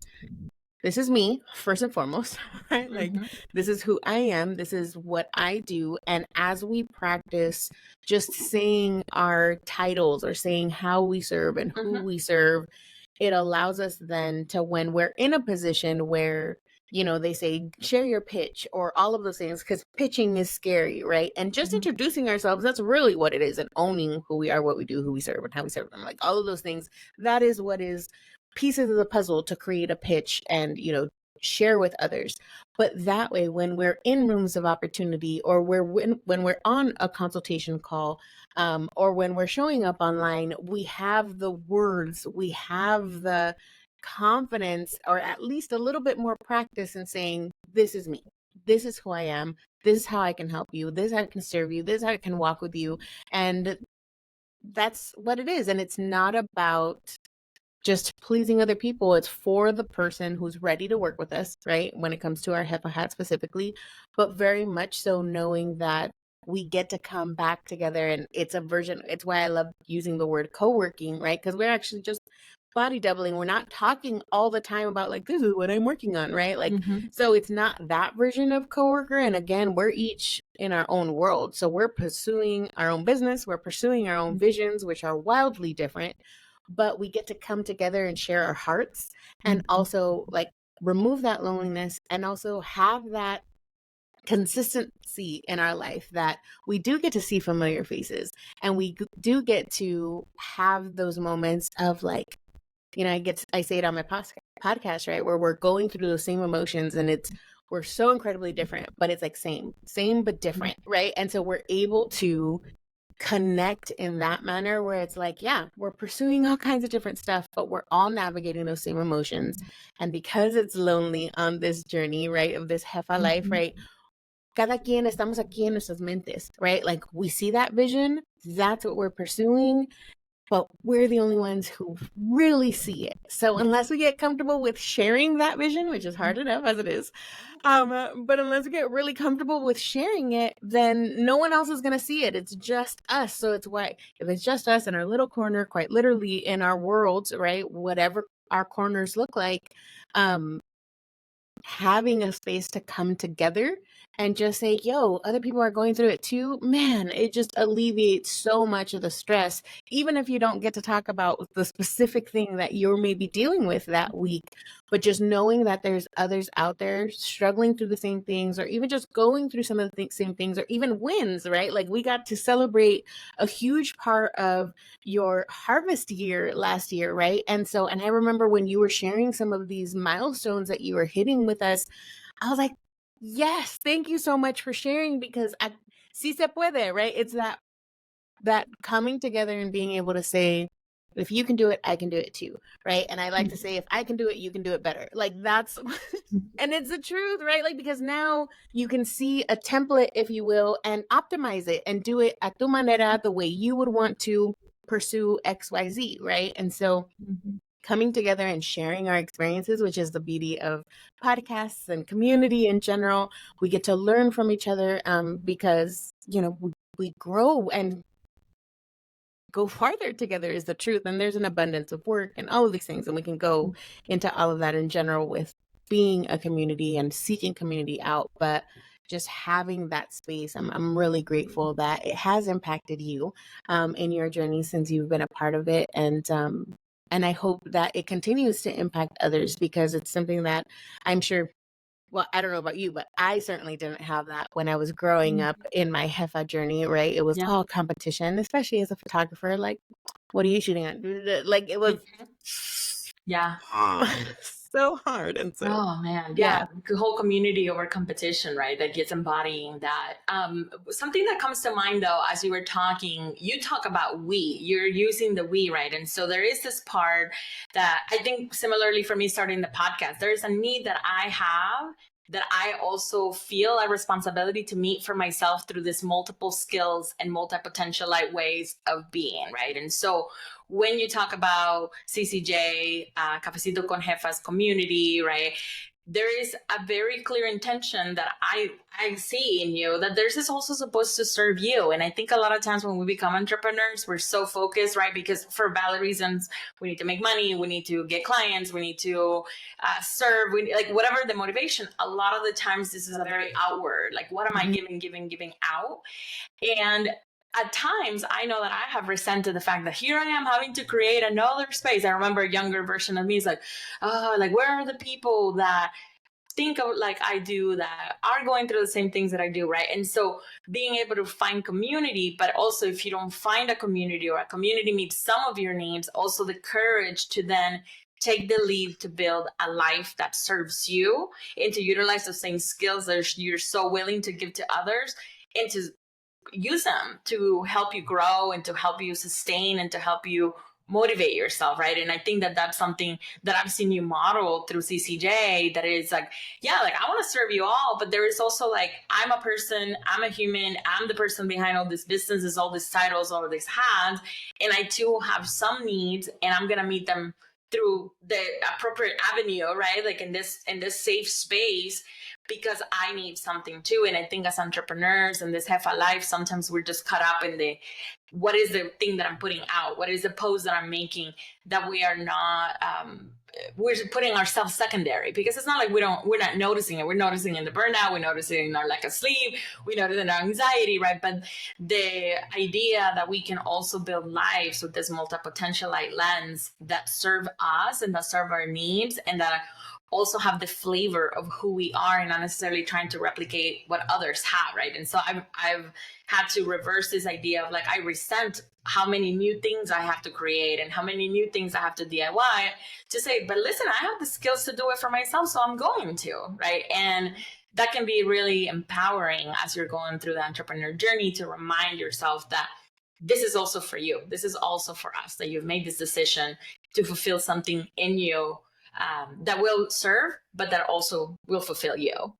me first and foremost, right? Like, this is who I am. This is what I do. And as we practice just saying our titles or saying how we serve and who we serve, it allows us then to, when we're in a position where, you know, they say, share your pitch or all of those things, because pitching is scary, right? And just introducing ourselves, that's really what it is. And owning who we are, what we do, who we serve, and how we serve them, like all of those things, that is what is pieces of the puzzle to create a pitch and, you know, share with others. But that way, when we're in rooms of opportunity, or when we're on a consultation call, or when we're showing up online, we have the words, we have the confidence, or at least a little bit more practice in saying, this is me, this is who I am, this is how I can help you, this is how I can serve you, this is how I can walk with you. And that's what it is. And it's not about just pleasing other people. It's for the person who's ready to work with us, right? When it comes to our Jefa hat specifically, but very much so knowing that we get to come back together. And it's a version, it's why I love using the word co-working, right? Because we're actually just body doubling. We're not talking all the time about like, this is what I'm working on, right? Like, so it's not that version of coworker. And again, we're each in our own world. So we're pursuing our own business. We're pursuing our own visions, which are wildly different, but we get to come together and share our hearts and also like remove that loneliness and also have that consistency in our life that we do get to see familiar faces and we do get to have those moments of like, you know, I say it on my podcast, right, where we're going through those same emotions and we're so incredibly different, but it's like same but different, right? And so we're able to connect in that manner where it's like, yeah, we're pursuing all kinds of different stuff, but we're all navigating those same emotions. And because it's lonely on this journey, right, of this Jefa life, right, cada quien estamos aquí en nuestras mentes, right? Like we see that vision, that's what we're pursuing, but we're the only ones who really see it. So unless we get comfortable with sharing that vision, which is hard enough as it is, but unless we get really comfortable with sharing it, then no one else is going to see it. It's just us. So it's why, if it's just us in our little corner, quite literally in our worlds, right, whatever our corners look like, having a space to come together and just say, yo, other people are going through it too, man, it just alleviates so much of the stress, even if you don't get to talk about the specific thing that you're maybe dealing with that week, but just knowing that there's others out there struggling through the same things, or even just going through some of the same things, or even wins, right? Like we got to celebrate a huge part of your harvest year last year, right? And I remember when you were sharing some of these milestones that you were hitting with us, I was like, yes, thank you so much for sharing, because sí se puede, right? It's that coming together and being able to say, if you can do it, I can do it too, right? And I like to say, if I can do it, you can do it better. Like that's, and it's the truth, right? Like, because now you can see a template, if you will, and optimize it and do it a tu manera, the way you would want to pursue XYZ, right? And so coming together and sharing our experiences, which is the beauty of podcasts and community in general. We get to learn from each other because, you know, we grow and go farther together is the truth. And there's an abundance of work and all of these things. And we can go into all of that in general with being a community and seeking community out. But just having that space, I'm really grateful that it has impacted you in your journey since you've been a part of it. And I hope that it continues to impact others, because it's something that I'm sure, well, I don't know about you, but I certainly didn't have that when I was growing up in my Jefa journey, right? It was all competition, especially as a photographer. Like, what are you shooting at? Like, it was so hard. And so, oh man, the whole community over competition, right? That gets embodying that. Something that comes to mind though, as you were talking, you talk about you're using the we, right? And so there is this part that I think similarly for me starting the podcast, there's a need that I have that I also feel a responsibility to meet for myself through this multiple skills and multi-potentialite ways of being, right? And so when you talk about CCJ, Cafecito con Jefas community, right? There is a very clear intention that I see in you, that this is also supposed to serve you. And I think a lot of times when we become entrepreneurs, we're so focused, right? Because for valid reasons, we need to make money, we need to get clients, we need to serve, like whatever the motivation. A lot of the times this is a very outward, like what am I giving out? And at times, I know that I have resented the fact that here I am having to create another space. I remember a younger version of me is like, oh, like where are the people that think of like I do, that are going through the same things that I do, right? And so being able to find community, but also if you don't find a community or a community meets some of your needs, also the courage to then take the lead to build a life that serves you and to utilize the same skills that you're so willing to give to others and to use them to help you grow and to help you sustain and to help you motivate yourself, right? And I think that that's something that I've seen you model through CCJ, that is like, yeah, like I want to serve you all, but there is also like, I'm a person, I'm a human, I'm the person behind all this businesses, all these titles, all these hats, and I too have some needs, and I'm gonna meet them through the appropriate avenue, right? Like in this safe space, because I need something too. And I think as entrepreneurs in this Jefa life, sometimes we're just caught up in the, what is the thing that I'm putting out? What is the post that I'm making, that we are not, we're putting ourselves secondary, because it's not like we're not noticing it. We're noticing in the burnout, we're noticing in our lack of sleep, we notice in our anxiety, right? But the idea that we can also build lives with this multi-potentialite lens that serve us and that serve our needs, and that also have the flavor of who we are and not necessarily trying to replicate what others have, right? And so I've had to reverse this idea of like, I resent how many new things I have to create and how many new things I have to DIY, to say, but listen, I have the skills to do it for myself, so I'm going to, right? And that can be really empowering as you're going through the entrepreneur journey, to remind yourself that this is also for you. This is also for us, that you've made this decision to fulfill something in you that will serve, but that also will fulfill you.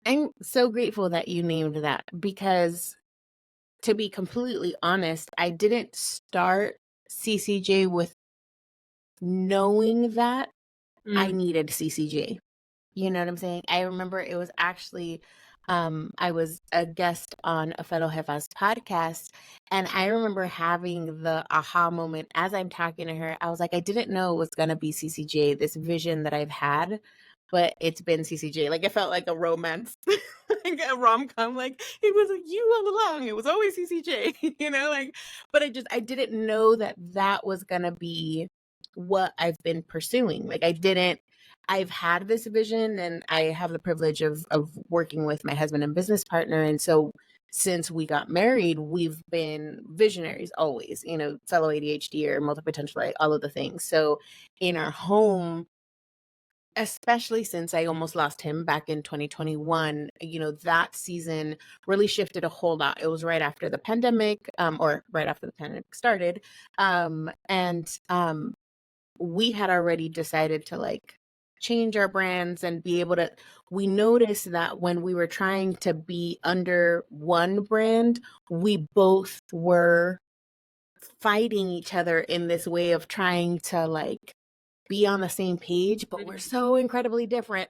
I'm so grateful that you named that, because to be completely honest, I didn't start CCJ with knowing that I needed CCJ. You know what I'm saying? I remember it was actually, I was a guest on a fellow Jefas podcast, and I remember having the aha moment as I'm talking to her. I was like, I didn't know it was going to be CCJ, this vision that I've had, but it's been CCJ. Like, it felt like a romance, like a rom-com. Like, it was you all along. It was always CCJ, you know, like, but I didn't know that that was going to be what I've been pursuing. Like, I've had this vision, and I have the privilege of working with my husband and business partner. And so since we got married, we've been visionaries always, you know, fellow ADHD or multi-potentialite, all of the things. So in our home, especially since I almost lost him back in 2021, you know, that season really shifted a whole lot. It was right after the pandemic, or right after the pandemic started. And we had already decided to like change our brands and be able to, we noticed that when we were trying to be under one brand, we both were fighting each other in this way of trying to like be on the same page, but we're so incredibly different.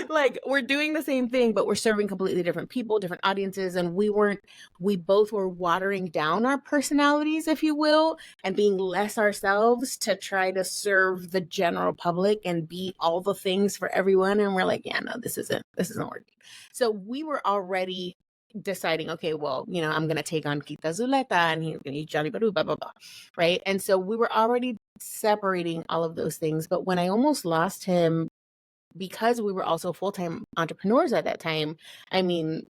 Like, we're doing the same thing, but we're serving completely different people, different audiences. And we both were watering down our personalities, if you will, and being less ourselves to try to serve the general public and be all the things for everyone. And we're like, yeah, no, this isn't working. So we were already deciding, okay, well, you know, I'm going to take on Kita Zuleta, and he's going to eat Johnny Baru, blah, blah, blah. Right. And so we were already separating all of those things. But when I almost lost him, because we were also full-time entrepreneurs at that time, I mean,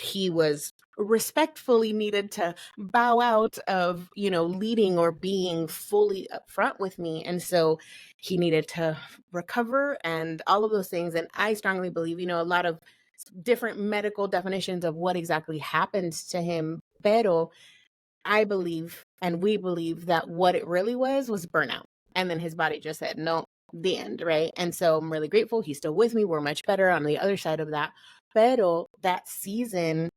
he was respectfully needed to bow out of, you know, leading or being fully upfront with me. And so he needed to recover and all of those things. And I strongly believe, you know, a lot of different medical definitions of what exactly happened to him. Pero I believe, and we believe, that what it really was burnout. And then his body just said, no, the end, right? And so I'm really grateful. He's still with me. We're much better on the other side of that. Pero that season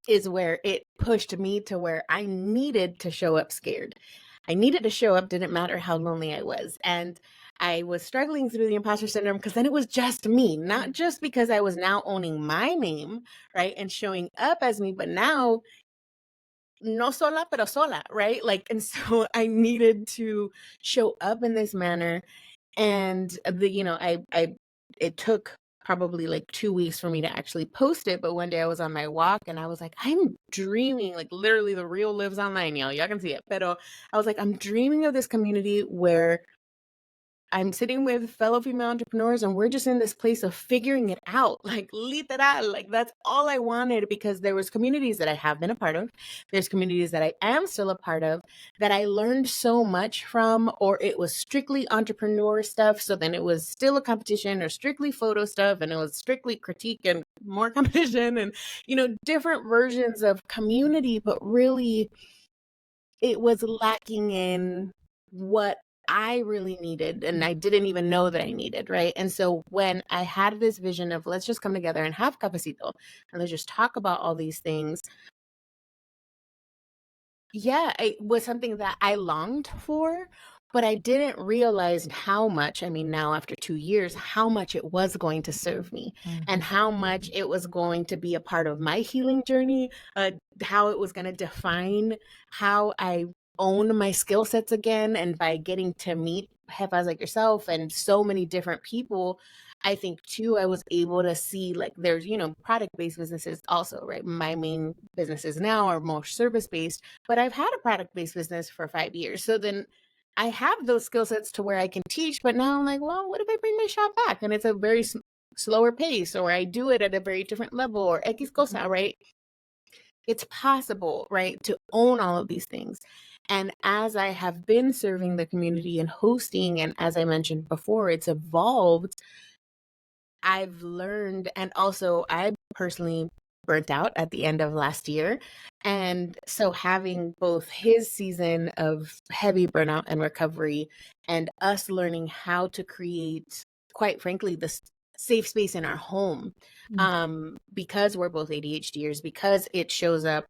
is where it pushed me to where I needed to show up scared. I needed to show up, didn't matter how lonely I was. And I was struggling through the imposter syndrome because then it was just me, not just because I was now owning my name, right? And showing up as me, but now no sola, pero sola, right? Like, and so I needed to show up in this manner. And it took probably like 2 weeks for me to actually post it. But one day I was on my walk and I was like, I'm dreaming, like literally the real lives online, y'all can see it. But I was like, I'm dreaming of this community where I'm sitting with fellow female entrepreneurs and we're just in this place of figuring it out, like literal, like that's all I wanted, because there was communities that I have been a part of. There's communities that I am still a part of that I learned so much from, or it was strictly entrepreneur stuff. So then it was still a competition, or strictly photo stuff. And it was strictly critique and more competition and, different versions of community, but really it was lacking in what I really needed, and I didn't even know that I needed, right? And so when I had this vision of let's just come together and have Cafecito and let's just talk about all these things, yeah, it was something that I longed for, but I didn't realize how much, I mean, now after 2 years, how much it was going to serve me and how much it was going to be a part of my healing journey, how it was going to define how I own my skill sets again. And by getting to meet Jefas like yourself and so many different people, I think too, I was able to see like there's, product-based businesses also, right? My main businesses now are more service-based, but I've had a product-based business for 5 years. So then I have those skill sets to where I can teach, but now I'm like, well, what if I bring my shop back? And it's a very slower pace, or I do it at a very different level, or X cosa, right? It's possible, right, to own all of these things. And as I have been serving the community and hosting, and as I mentioned before, it's evolved, I've learned, and also I personally burnt out at the end of last year. And so having both his season of heavy burnout and recovery and us learning how to create, quite frankly, this safe space in our home, because we're both ADHDers, because it shows up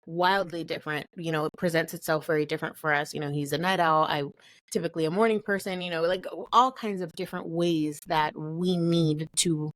wildly different, it presents itself very different for us. He's a night owl. I typically a morning person, like all kinds of different ways that we need to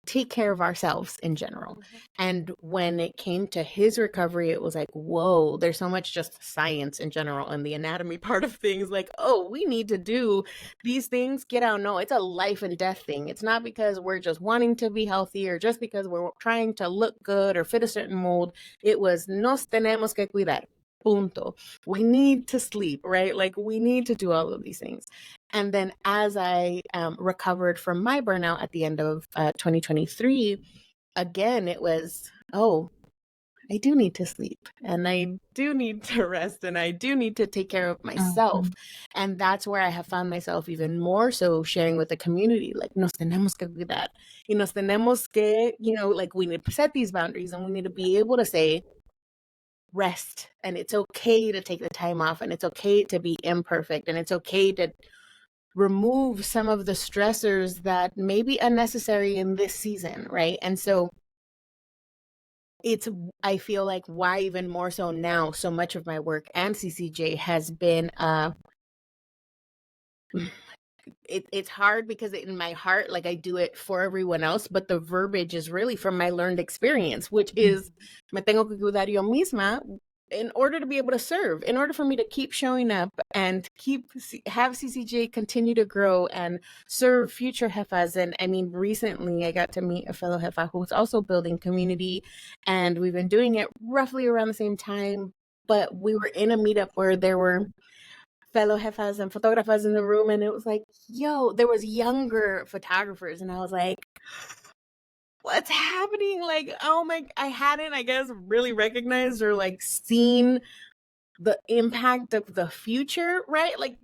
take care of ourselves in general. And when it came to his recovery, it was like, whoa, there's so much just science in general and the anatomy part of things. Like, oh, we need to do these things, get out. No, it's a life and death thing. It's not because we're just wanting to be healthy or just because we're trying to look good or fit a certain mold. It was nos tenemos que cuidar. Punto. We need to sleep, right? Like we need to do all of these things. And then as I recovered from my burnout at the end of 2023, again, it was, oh, I do need to sleep and I do need to rest and I do need to take care of myself. And that's where I have found myself even more so sharing with the community, like, nos tenemos que cuidar. Y nos tenemos que, like we need to set these boundaries and we need to be able to say, rest, and it's okay to take the time off, and it's okay to be imperfect, and it's okay to remove some of the stressors that may be unnecessary in this season, right? And so I feel like why even more so now, so much of my work and CCJ has been it's hard because in my heart, like I do it for everyone else, but the verbiage is really from my learned experience, which is me tengo que cuidar yo misma in order to be able to serve, in order for me to keep showing up and have CCJ continue to grow and serve future Jefas. And I mean, recently I got to meet a fellow Jefa who's also building community, and we've been doing it roughly around the same time, but we were in a meetup where there were fellow Jefas and photographers in the room, and it was like, yo, there was younger photographers, and I was like, what's happening? Like, oh my, I hadn't, I guess, really recognized or like seen the impact of the future, right? Like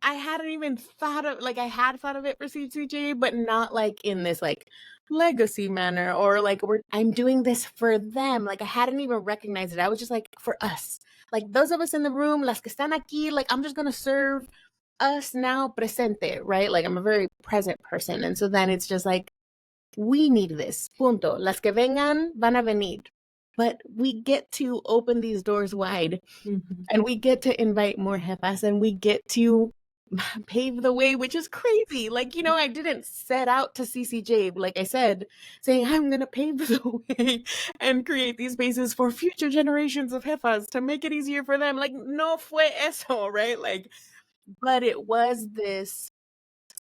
I hadn't even thought of, like I had thought of it for CCJ, but not like in this like legacy manner, or like I'm doing this for them. Like I hadn't even recognized it. I was just like, for us, like those of us in the room, las que están aquí, like I'm just gonna serve us now presente, right? Like I'm a very present person. And so then it's just like, we need this. Punto. Las que vengan van a venir. But we get to open these doors wide and we get to invite more jefas and we get to pave the way, which is crazy. Like, you know, I didn't set out to CCJ, like I said, saying I'm going to pave the way and create these spaces for future generations of jefas to make it easier for them. Like, no fue eso, right? Like, but it was this,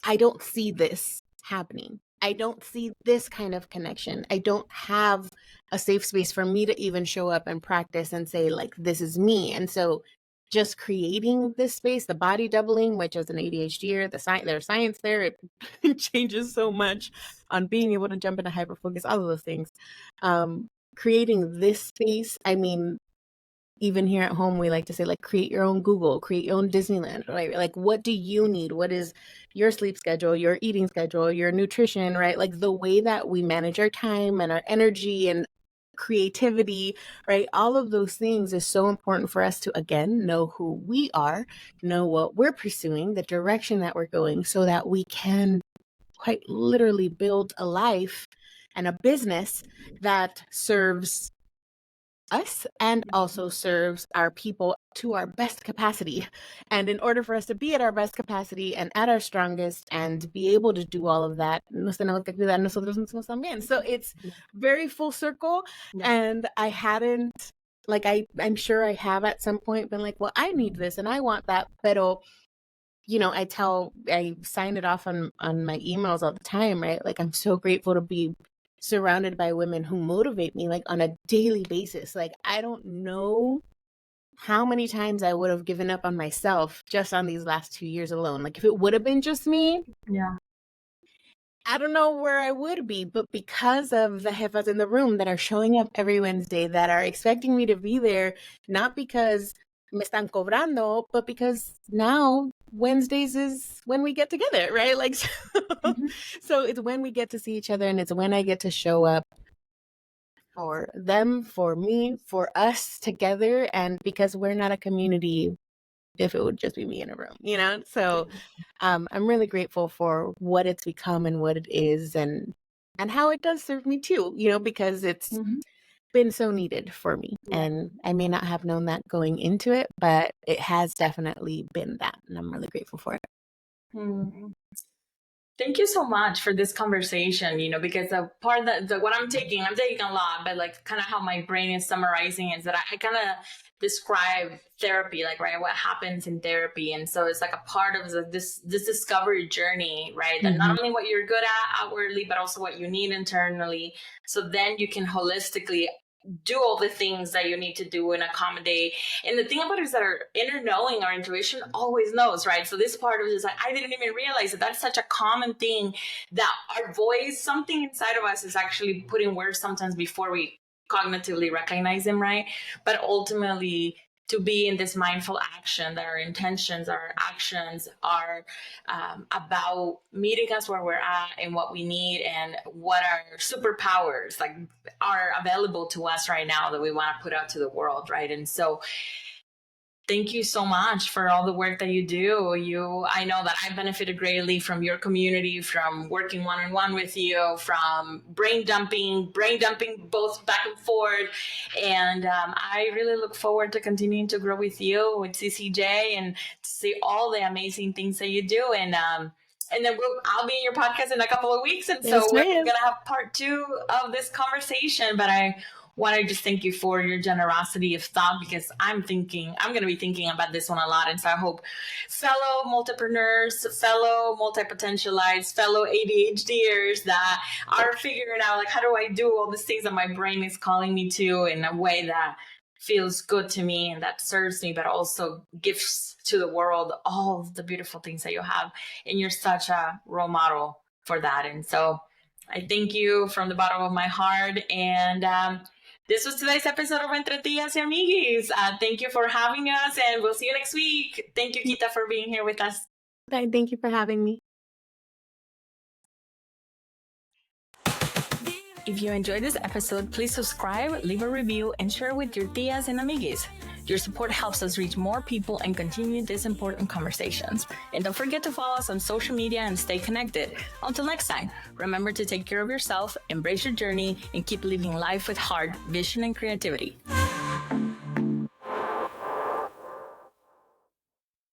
I don't see this happening. I don't see this kind of connection. I don't have a safe space for me to even show up and practice and say, like, this is me. And so just creating this space, the body doubling, which as an ADHDer, there's science there, it changes so much on being able to jump into hyperfocus, all of those things. Creating this space, I mean, even here at home, we like to say, like, create your own Google, create your own Disneyland, right? Like, what do you need? What is your sleep schedule, your eating schedule, your nutrition, right? Like the way that we manage our time and our energy and creativity, right? All of those things is so important for us to, again, know who we are, know what we're pursuing, the direction that we're going, so that we can quite literally build a life and a business that serves us and also serves our people to our best capacity. And in order for us to be at our best capacity and at our strongest and be able to do all of that, nos tenemos que cuidar nosotros mismos también. So it's very full circle. And I hadn't, like, I'm sure I have at some point been like, well, I need this and I want that. Pero, you know, I sign it off on my emails all the time, right? Like, I'm so grateful to be surrounded by women who motivate me, like, on a daily basis. Like, I don't know how many times I would have given up on myself just on these last 2 years alone. Like, if it would have been just me, I don't know where I would be. But because of the jefas in the room that are showing up every Wednesday, that are expecting me to be there, not because me están cobrando, but because now Wednesdays is when we get together, right? Like, so it's when we get to see each other, and it's when I get to show up for them, for me, for us together. And because we're not a community if it would just be me in a room, you know? So I'm really grateful for what it's become and what it is, and how it does serve me too, you know, because it's been so needed for me. And I may not have known that going into it, but it has definitely been that. And I'm really grateful for it. Thank you so much for this conversation, you know, because the part that what I'm taking a lot, but like kind of how my brain is summarizing is that I kind of describe therapy, like, right, what happens in therapy. And so it's like a part of this discovery journey, right? That not only what you're good at outwardly, but also what you need internally. So then you can holistically do all the things that you need to do and accommodate. And the thing about it is that our inner knowing, our intuition always knows, right? So this part of it is like, I didn't even realize that that's such a common thing, that our voice, something inside of us is actually putting words sometimes before we cognitively recognize them, right? But ultimately, to be in this mindful action, that our intentions, our actions are about meeting us where we're at and what we need and what our superpowers like are available to us right now that we want to put out to the world, right? And so thank you so much for all the work that you do. I know that I benefited greatly from your community, from working one-on-one with you, from brain dumping both back and forth. And I really look forward to continuing to grow with you, with CCJ, and to see all the amazing things that you do. And then I'll be in your podcast in a couple of weeks. And so we're going to have part 2 of this conversation. But I want to just thank you for your generosity of thought, because I'm going to be thinking about this one a lot. And so I hope fellow multipreneurs, fellow multi-potentialites, fellow ADHDers that are figuring out, like, how do I do all these things that my brain is calling me to in a way that feels good to me and that serves me, but also gives to the world all the beautiful things that you have. And you're such a role model for that. And so I thank you from the bottom of my heart. And this was today's episode of Entre Tías y Amiguis. Thank you for having us, and we'll see you next week. Thank you, Kita, for being here with us. Thank you for having me. If you enjoyed this episode, please subscribe, leave a review, and share with your tías and amiguis. Your support helps us reach more people and continue these important conversations. And don't forget to follow us on social media and stay connected. Until next time, remember to take care of yourself, embrace your journey, and keep living life with heart, vision, and creativity.